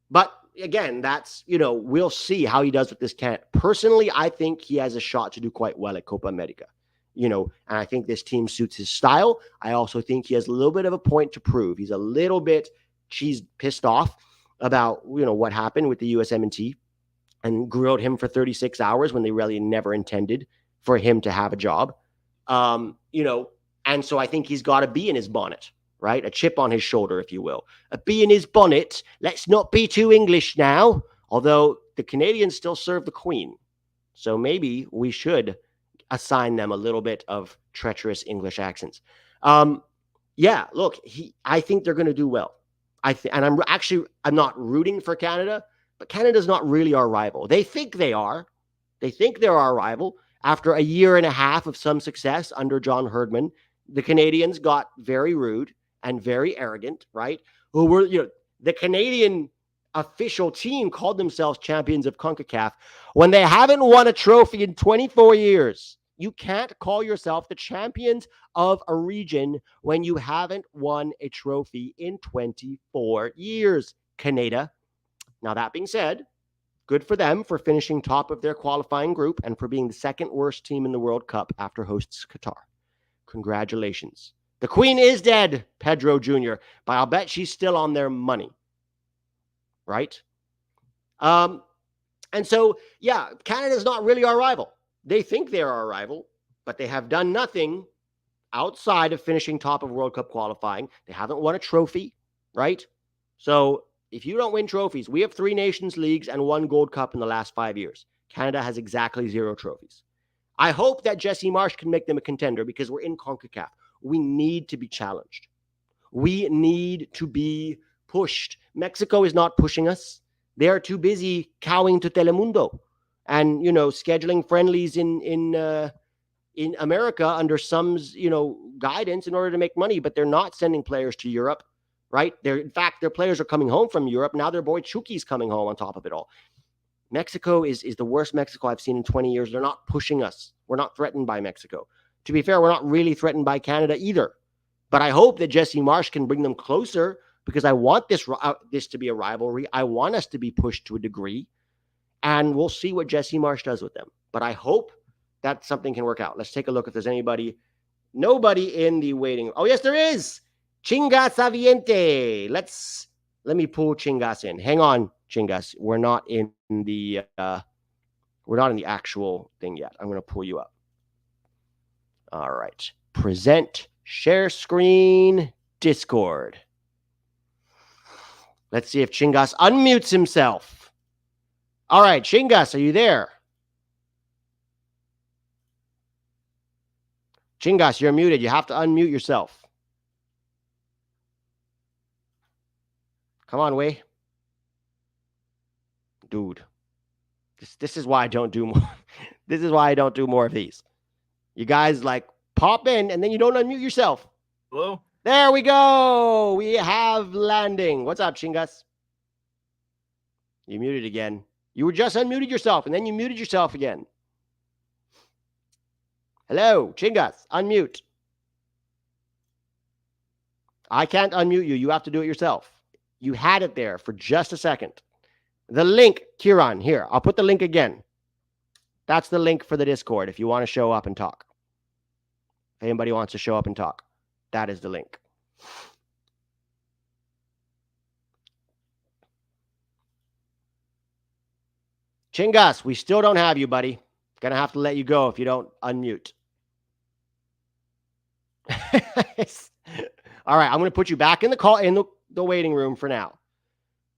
but again, that's, we'll see how he does with this can. Personally, I think he has a shot to do quite well at Copa America, and I think this team suits his style. I also think he has a little bit of a point to prove. He's a little bit pissed off about, what happened with the USMNT and grilled him for 36 hours when they really never intended for him to have a job. And so I think he's got a bee in his bonnet, right? A chip on his shoulder, if you will. A bee in his bonnet. Let's not be too English now, although the Canadians still serve the Queen. So maybe we should assign them a little bit of treacherous English accents. Look, I think they're going to do well. I'm not rooting for Canada, but Canada's not really our rival. They think they are. They think they're our rival. After a year and a half of some success under John Herdman, the Canadians got very rude and very arrogant, right? The Canadian official team called themselves champions of CONCACAF when they haven't won a trophy in 24 years. You can't call yourself the champions of a region when you haven't won a trophy in 24 years, Canada. Now, that being said, good for them for finishing top of their qualifying group and for being the second worst team in the World Cup after hosts Qatar. Congratulations. The Queen is dead, Pedro Jr., but I'll bet she's still on their money. Right? And so, Canada's not really our rival. They think they're our rival, but they have done nothing outside of finishing top of World Cup qualifying. They haven't won a trophy, right? So if you don't win trophies, we have 3 Nations Leagues and 1 Gold Cup in the last 5 years. Canada has exactly 0 trophies. I hope that Jesse Marsch can make them a contender because we're in CONCACAF. We need to be challenged. We need to be pushed. Mexico is not pushing us. They are too busy cowing to Telemundo and, scheduling friendlies in America under some, guidance in order to make money, but they're not sending players to Europe, right? In fact, their players are coming home from Europe. Now their boy Chucky's coming home on top of it all. Mexico is the worst Mexico I've seen in 20 years. They're not pushing us. We're not threatened by Mexico. To be fair, we're not really threatened by Canada either. But I hope that Jesse Marsch can bring them closer because I want this to be a rivalry. I want us to be pushed to a degree. And we'll see what Jesse Marsch does with them. But I hope that something can work out. Let's take a look if there's anybody. Nobody in the waiting. Oh, yes, there is. Chingas Aviente. Let me pull Chingas in. Hang on, Chingas. We're not in the actual thing yet. I'm going to pull you up. All right. Present, share screen, Discord. Let's see if Chingas unmutes himself. All right, Chingas, are you there? Chingas, you're muted. You have to unmute yourself. Come on, Way. Dude. This is why I don't do more. This is why I don't do more of these. You guys pop in and then you don't unmute yourself. Hello? There we go. We have landing. What's up, Chingas? You muted again. You were just unmuted yourself and then you muted yourself again. Hello, Chingas, unmute. I can't unmute you. You have to do it yourself. You had it there for just a second. The link, Kieran, here. I'll put the link again. That's the link for the Discord if you want to show up and talk. If anybody wants to show up and talk, that is the link. Chingas, we still don't have you, buddy. Gonna have to let you go if you don't unmute. All right, I'm gonna put you back in the waiting room for now.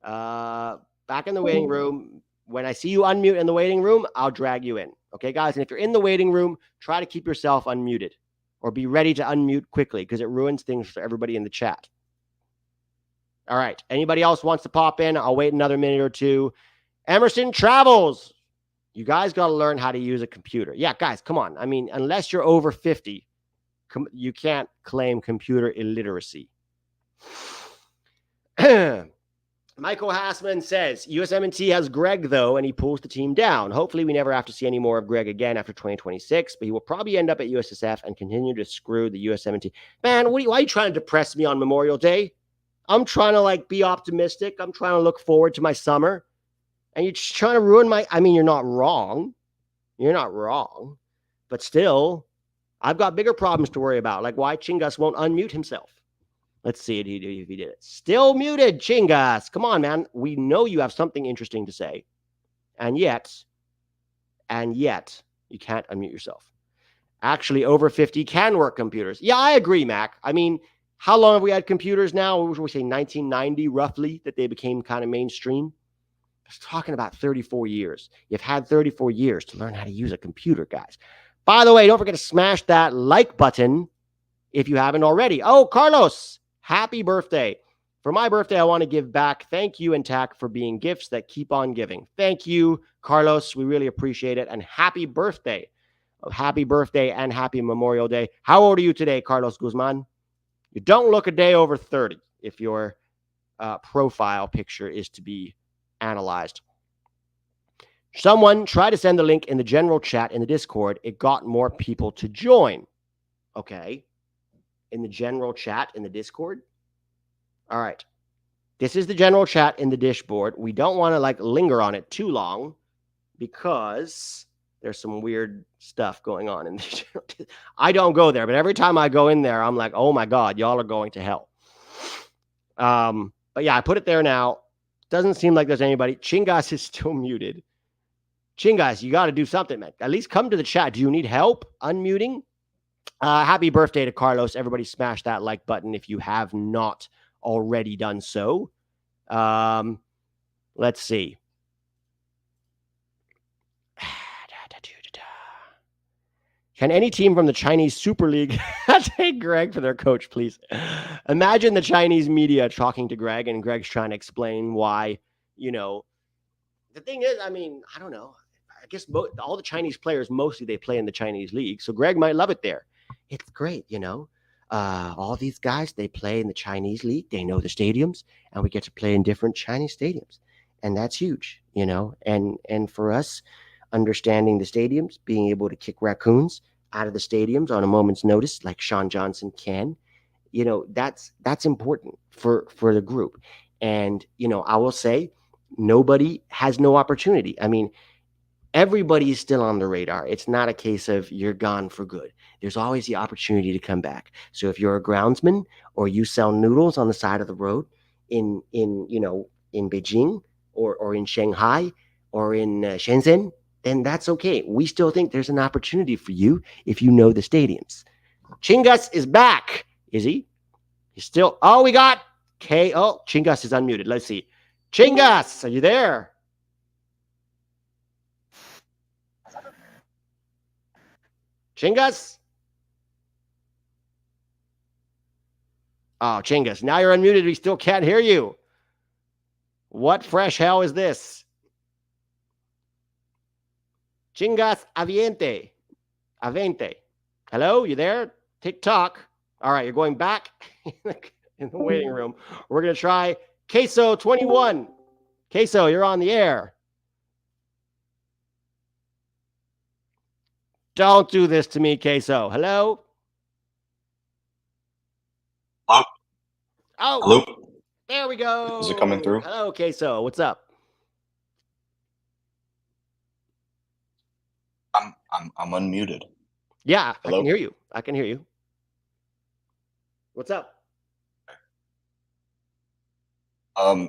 Back in the waiting room. When I see you unmute in the waiting room, I'll drag you in. Okay, guys? And if you're in the waiting room, try to keep yourself unmuted or be ready to unmute quickly because it ruins things for everybody in the chat. All right. Anybody else wants to pop in? I'll wait another minute or two. Emerson Travels. You guys got to learn how to use a computer. Yeah, guys, come on. I mean, unless you're over 50, you can't claim computer illiteracy. Michael Hassman says, USMNT has Greg, though, and he pulls the team down. Hopefully, we never have to see any more of Greg again after 2026, but he will probably end up at USSF and continue to screw the USMNT. Man, why are you trying to depress me on Memorial Day? I'm trying to, be optimistic. I'm trying to look forward to my summer. And you're just trying to ruin you're not wrong. You're not wrong. But still, I've got bigger problems to worry about, like why Chingas won't unmute himself. Let's see if he did it. Still muted, Chingas. Come on, man. We know you have something interesting to say. And yet, you can't unmute yourself. Actually, over 50 can work computers. Yeah, I agree, Mac. I mean, how long have we had computers now? What would we say, 1990 roughly, that they became kind of mainstream? I was talking about 34 years. You've had 34 years to learn how to use a computer, guys. By the way, don't forget to smash that like button if you haven't already. Oh, Carlos, happy birthday. For my birthday, I want to give back. Thank you, Intact, for being gifts that keep on giving. Thank you, Carlos. We really appreciate it. And happy birthday. Happy birthday and happy Memorial Day. How old are you today, Carlos Guzman? You don't look a day over 30 if your profile picture is to be analyzed. Someone try to send the link in the general chat in the Discord. It got more people to join. Okay. In the general chat in the Discord. All right. This is the general chat in the dashboard. We don't want to linger on it too long because there's some weird stuff going on in the general. I don't go there, but every time I go in there, I'm like, oh my God, y'all are going to hell. But yeah, I put it there now. Doesn't seem like there's anybody. Chingas is still muted. Chingas, you got to do something, man. At least come to the chat. Do you need help unmuting? Happy birthday to Carlos. Everybody smash that like button if you have not already done so. Let's see. Can any team from the Chinese Super League take Greg for their coach, please? Imagine the Chinese media talking to Greg and Greg's trying to explain why, the thing is, I mean, I don't know. I guess all the Chinese players, mostly they play in the Chinese league. So Greg might love it there. It's great, all these guys, they play in the Chinese league. They know the stadiums, and we get to play in different Chinese stadiums. And that's huge, and for us, understanding the stadiums, being able to kick raccoons out of the stadiums on a moment's notice, like Sean Johnson can, that's important for the group. And, I will say nobody has no opportunity. I mean, everybody is still on the radar. It's not a case of you're gone for good. There's always the opportunity to come back. So if you're a groundsman or you sell noodles on the side of the road in Beijing or in Shanghai or in Shenzhen, then that's okay. We still think there's an opportunity for you if you know the stadiums. Chingas is back. Is he? He's still. Oh, we got K. Oh, Chingas is unmuted. Let's see. Chingas, are you there? Chingas? Oh, Chingas, now you're unmuted. We still can't hear you. What fresh hell is this? Chingas Aviente. Hello, you there? TikTok. All right, you're going back in the waiting room. We're going to try Queso 21. Queso, you're on the air. Don't do this to me, Queso. Hello? Hello? Oh, Hello? There we go. Is it coming through? Hello, Queso. What's up? I'm unmuted. Yeah, Hello? I can hear you. What's up?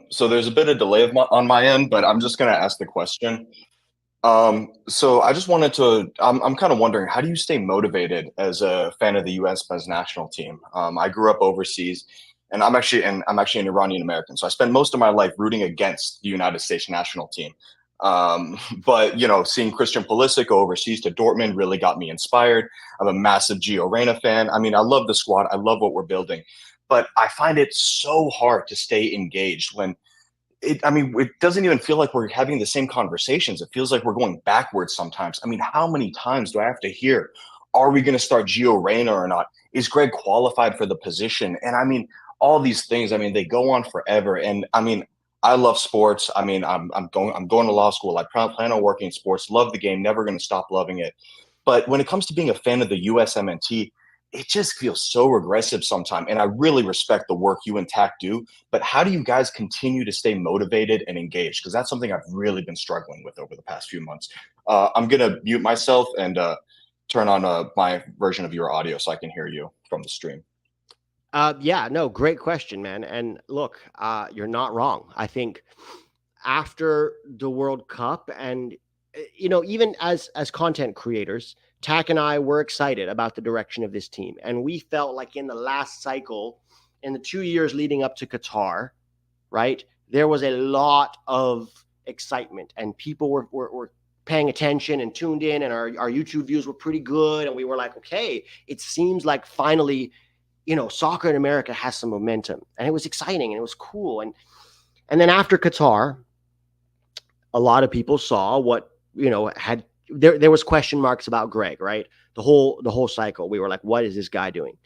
So there's a bit of delay on my end, but I'm just going to ask the question. So I just wanted to, I'm kind of wondering, how do you stay motivated as a fan of the U.S. men's national team? I grew up overseas, and I'm actually an Iranian American, so I spent most of my life rooting against the United States national team. But seeing Christian Pulisic go overseas to Dortmund really got me inspired. I'm a massive Gio Reyna fan. I mean, I love the squad. I love what we're building, but I find it so hard to stay engaged when it doesn't even feel like we're having the same conversations. It feels like we're going backwards sometimes. I mean, how many times do I have to hear, are we going to start Gio Reyna or not? Is Greg qualified for the position? And I mean, all these things, I mean, they go on forever. And I mean, I love sports. I mean, I'm going to law school. I plan on working in sports, love the game, never going to stop loving it. But when it comes to being a fan of the USMNT, it just feels so regressive sometimes. And I really respect the work you and TAC do. But how do you guys continue to stay motivated and engaged? Because that's something I've really been struggling with over the past few months. I'm going to mute myself and turn on my version of your audio so I can hear you from the stream. Yeah, no, great question, man. And look, you're not wrong. I think after the World Cup, and even as content creators, Tack and I were excited about the direction of this team, and we felt like in the last cycle, in the 2 years leading up to Qatar, right, there was a lot of excitement, and people were paying attention and tuned in, and our YouTube views were pretty good, and we were like, okay, it seems like finally, soccer in America has some momentum, and it was exciting and it was cool, and then after Qatar, a lot of people saw what had there was question marks about Greg, right? The whole cycle, we were like, what is this guy doing?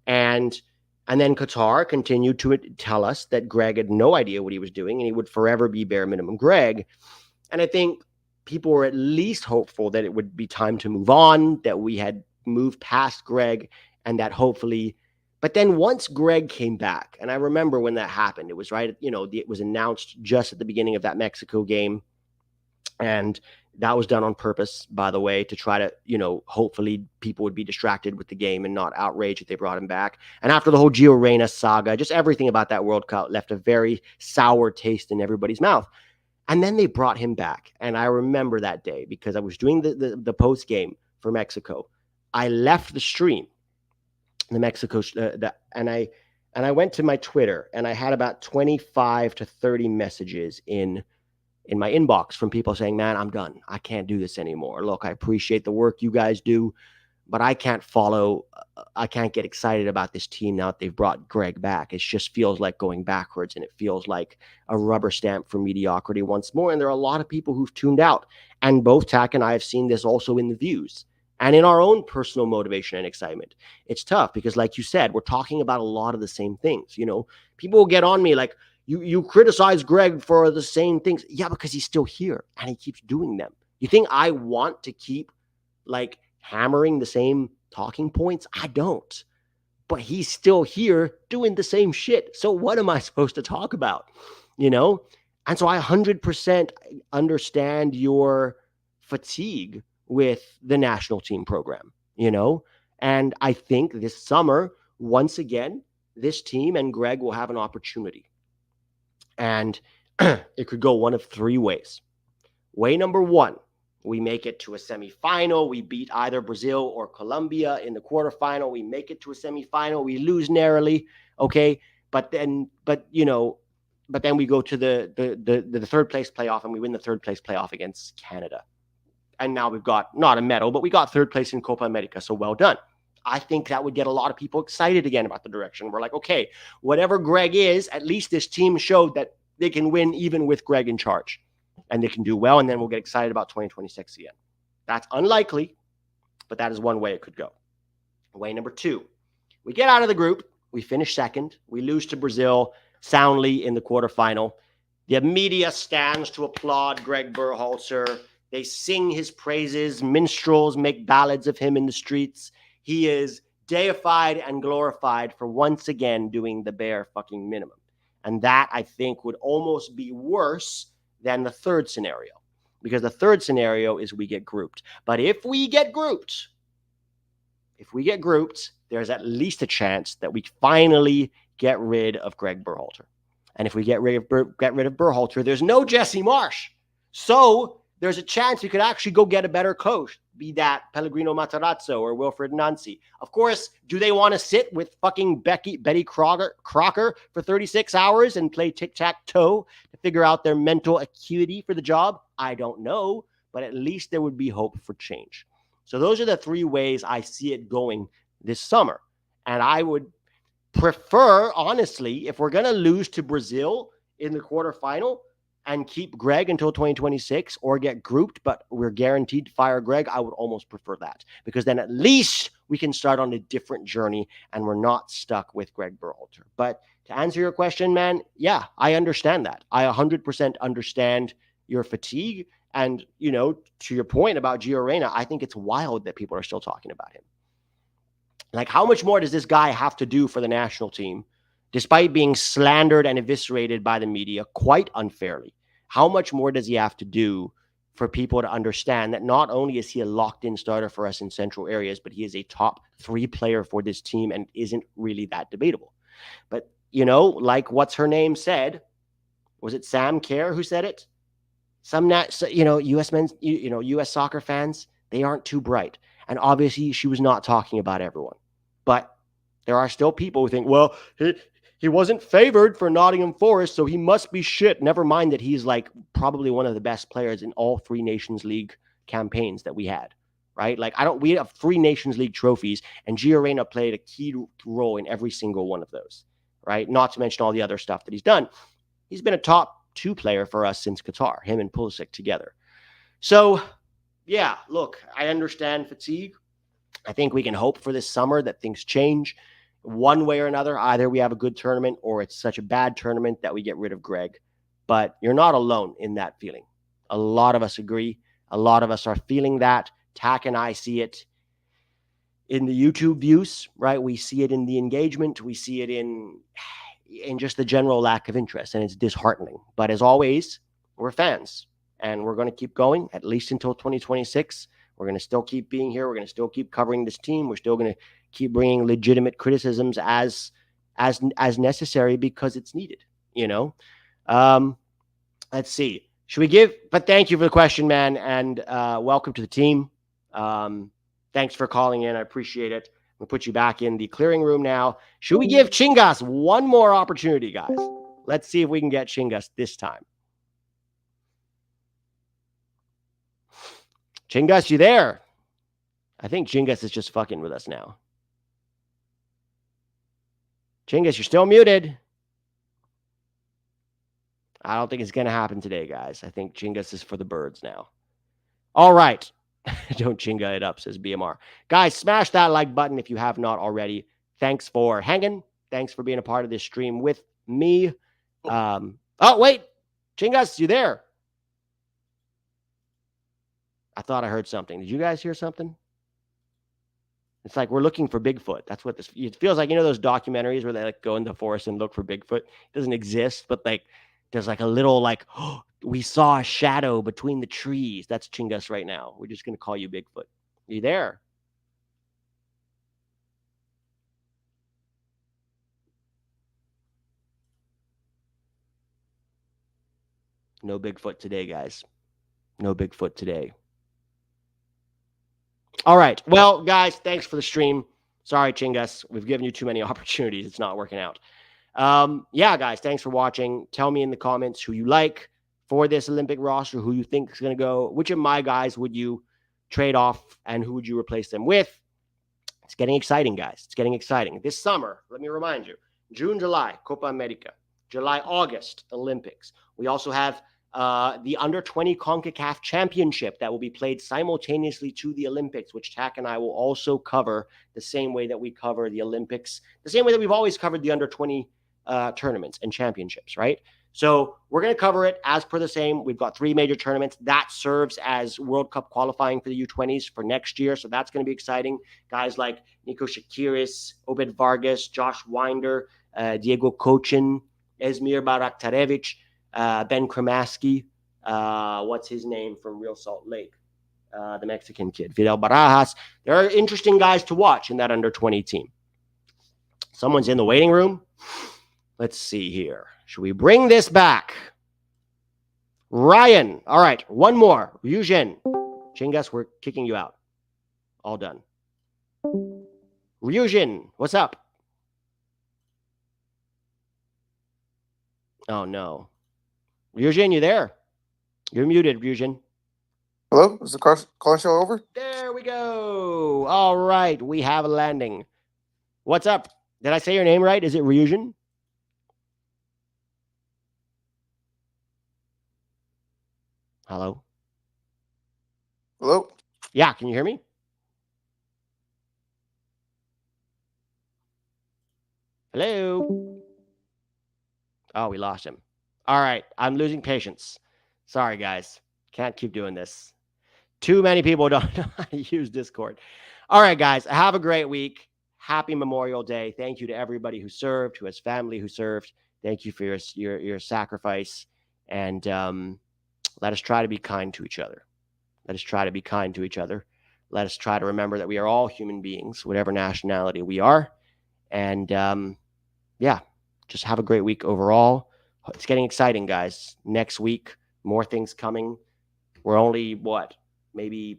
And then Qatar continued to tell us that Greg had no idea what he was doing, and he would forever be bare minimum Greg. And I think people were at least hopeful that it would be time to move on, that we had moved past Greg, and that hopefully. But then once Greg came back, and I remember when that happened, it was right, it was announced just at the beginning of that Mexico game. And that was done on purpose, by the way, to try to, hopefully people would be distracted with the game and not outraged if they brought him back. And after the whole Gio Reyna saga, just everything about that World Cup left a very sour taste in everybody's mouth. And then they brought him back. And I remember that day because I was doing the post game for Mexico. I left the stream, the Mexico, and I went to my Twitter, and I had about 25 to 30 messages in my inbox from people saying, man, I'm done. I can't do this anymore. Look, I appreciate the work you guys do, but I can't get excited about this team now that they've brought Greg back. It just feels like going backwards, and it feels like a rubber stamp for mediocrity once more. And there are a lot of people who've tuned out. And both Tack and I have seen this also in the views and in our own personal motivation and excitement. It's tough because, like you said, we're talking about a lot of the same things. People will get on me like, You criticize Greg for the same things. Yeah, because he's still here and he keeps doing them. You think I want to keep hammering the same talking points? I don't. But he's still here doing the same shit. So what am I supposed to talk about? And so I 100% understand your fatigue with the national team program, And I think this summer, once again, this team and Greg will have an opportunity. And it could go one of three ways. Way number one, we make it to a semifinal. We beat either Brazil or Colombia in the quarterfinal. We make it to a semifinal. We lose narrowly. Okay. But then we go to the third place playoff, and we win the third place playoff against Canada. And now we've got not a medal, but we got third place in Copa America. So well done. I think that would get a lot of people excited again about the direction. We're like, okay, whatever Greg is, at least this team showed that they can win even with Greg in charge, and they can do well. And then we'll get excited about 2026 again. That's unlikely, but that is one way it could go. Way number two, we get out of the group. We finish second. We lose to Brazil soundly in the quarterfinal. The media stands to applaud Greg Berhalter. They sing his praises. Minstrels make ballads of him in the streets. He is deified and glorified for once again doing the bare fucking minimum. And that, I think, would almost be worse than the third scenario, because the third scenario is we get grouped. But if we get grouped, there's at least a chance that we finally get rid of Greg Berhalter. And if we get rid of Berhalter, there's no Jesse Marsch. So there's a chance we could actually go get a better coach, be that Pellegrino Matarazzo or Wilfred Nancy. Of course, do they want to sit with fucking Betty Crocker for 36 hours and play tic-tac-toe to figure out their mental acuity for the job? I don't know, but at least there would be hope for change. So those are the three ways I see it going this summer. And I would prefer, honestly, if we're going to lose to Brazil in the quarterfinal and keep Greg until 2026, or get grouped, but we're guaranteed to fire Greg, I would almost prefer that, because then at least we can start on a different journey and we're not stuck with Greg Berhalter. But to answer your question, man, yeah, I understand that. I 100% understand your fatigue. And, to your point about Gio Reyna, I think it's wild that people are still talking about him. Like, how much more does this guy have to do for the national team, despite being slandered and eviscerated by the media quite unfairly? How much more does he have to do for people to understand that not only is he a locked-in starter for us in central areas, but he is a top 3 player for this team and isn't really that debatable? But, like what's her name said, Was it Sam Kerr who said it? US men's, US soccer fans, they aren't too bright. And obviously she was not talking about everyone. But there are still people who think, well, he wasn't favored for Nottingham Forest, so he must be shit. Never mind that he's like probably one of the best players in all 3 Nations League campaigns that we had, right? Like we have 3 Nations League trophies, and Gio Reyna played a key role in every single one of those, right? Not to mention all the other stuff that he's done. He's been a top 2 player for us since Qatar, him and Pulisic together. So, yeah, look, I understand fatigue. I think we can hope for this summer that things change one way or another. Either we have a good tournament or it's such a bad tournament that we get rid of Greg. But you're not alone in that feeling. A lot of us agree. A lot of us are feeling that. Tack and I see it in the YouTube views, right? We see it in the engagement. We see it in just the general lack of interest, and it's disheartening. But as always, we're fans, and we're going to keep going at least until 2026. We're going to still keep being here. We're going to still keep covering this team. We're still going to keep bringing legitimate criticisms as necessary because it's needed, Let's see. Should we give? But thank you for the question, man, and welcome to the team. Thanks for calling in. I appreciate it. We'll put you back in the clearing room now. Should we give Chingas one more opportunity, guys? Let's see if we can get Chingas this time. Chingas, you there? I think Chingas is just fucking with us now. Chingas, you're still muted. I don't think it's going to happen today, guys. I think Chingas is for the birds now. All right. Don't chinga it up, says BMR. Guys, smash that like button if you have not already. Thanks for hanging. Thanks for being a part of this stream with me. Oh, wait. Chingas, you there? I thought I heard something. Did you guys hear something? It's like we're looking for Bigfoot. That's what this it feels like. Those documentaries where they like go in the forest and look for Bigfoot. It doesn't exist, but like there's like a little like, oh, we saw a shadow between the trees. That's Chingas right now. We're just going to call you Bigfoot. Are you there? No Bigfoot today, guys. No Bigfoot today. All right. Well, guys, thanks for the stream. Sorry, Chingas. We've given you too many opportunities. It's not working out. Yeah, guys, thanks for watching. Tell me in the comments who you like for this Olympic roster, who you think is going to go. Which of my guys would you trade off and who would you replace them with? It's getting exciting, guys. It's getting exciting. This summer, let me remind you, June, July, Copa America. July, August, Olympics. We also have the under-20 CONCACAF Championship that will be played simultaneously to the Olympics, which Tack and I will also cover the same way that we cover the Olympics, the same way that we've always covered the under-20 tournaments and championships, right? So we're going to cover it as per the same. We've got 3 major tournaments. That serves as World Cup qualifying for the U20s for next year, so that's going to be exciting. Guys like Nico Shakiris, Obed Vargas, Josh Winder, Diego Cochin, Esmir Baraktarevic, Ben Kremaski, what's his name from Real Salt Lake? The Mexican kid, Fidel Barajas. There are interesting guys to watch in that under-20 team. Someone's in the waiting room. Let's see here. Should we bring this back? Ryan. All right, one more. Ryujin. Chingas, we're kicking you out. All done. Ryujin, what's up? Oh, no. Ryujin, you there? You're muted, Ryujin. Hello? Is the call show over? There we go. All right. We have a landing. What's up? Did I say your name right? Is it Ryujin? Hello? Hello? Yeah, can you hear me? Hello? Oh, we lost him. All right, I'm losing patience. Sorry, guys. Can't keep doing this. Too many people don't know how to use Discord. All right, guys, have a great week. Happy Memorial Day. Thank you to everybody who served, who has family who served. Thank you for your sacrifice. And let us try to be kind to each other. Let us try to be kind to each other. Let us try to remember that we are all human beings, whatever nationality we are. And yeah, just have a great week overall. It's getting exciting, guys. Next week, more things coming. We're only, maybe,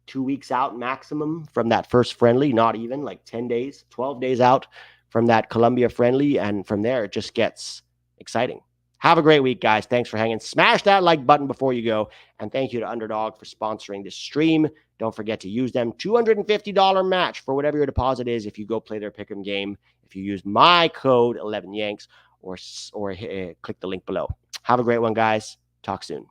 2 weeks out maximum from that first friendly, not even, like 10 days, 12 days out from that Colombia friendly. And from there, it just gets exciting. Have a great week, guys. Thanks for hanging. Smash that like button before you go. And thank you to Underdog for sponsoring this stream. Don't forget to use them. $250 match for whatever your deposit is if you go play their pick'em game. If you use my code 11Yanks or click the link below. Have a great one, guys. Talk soon.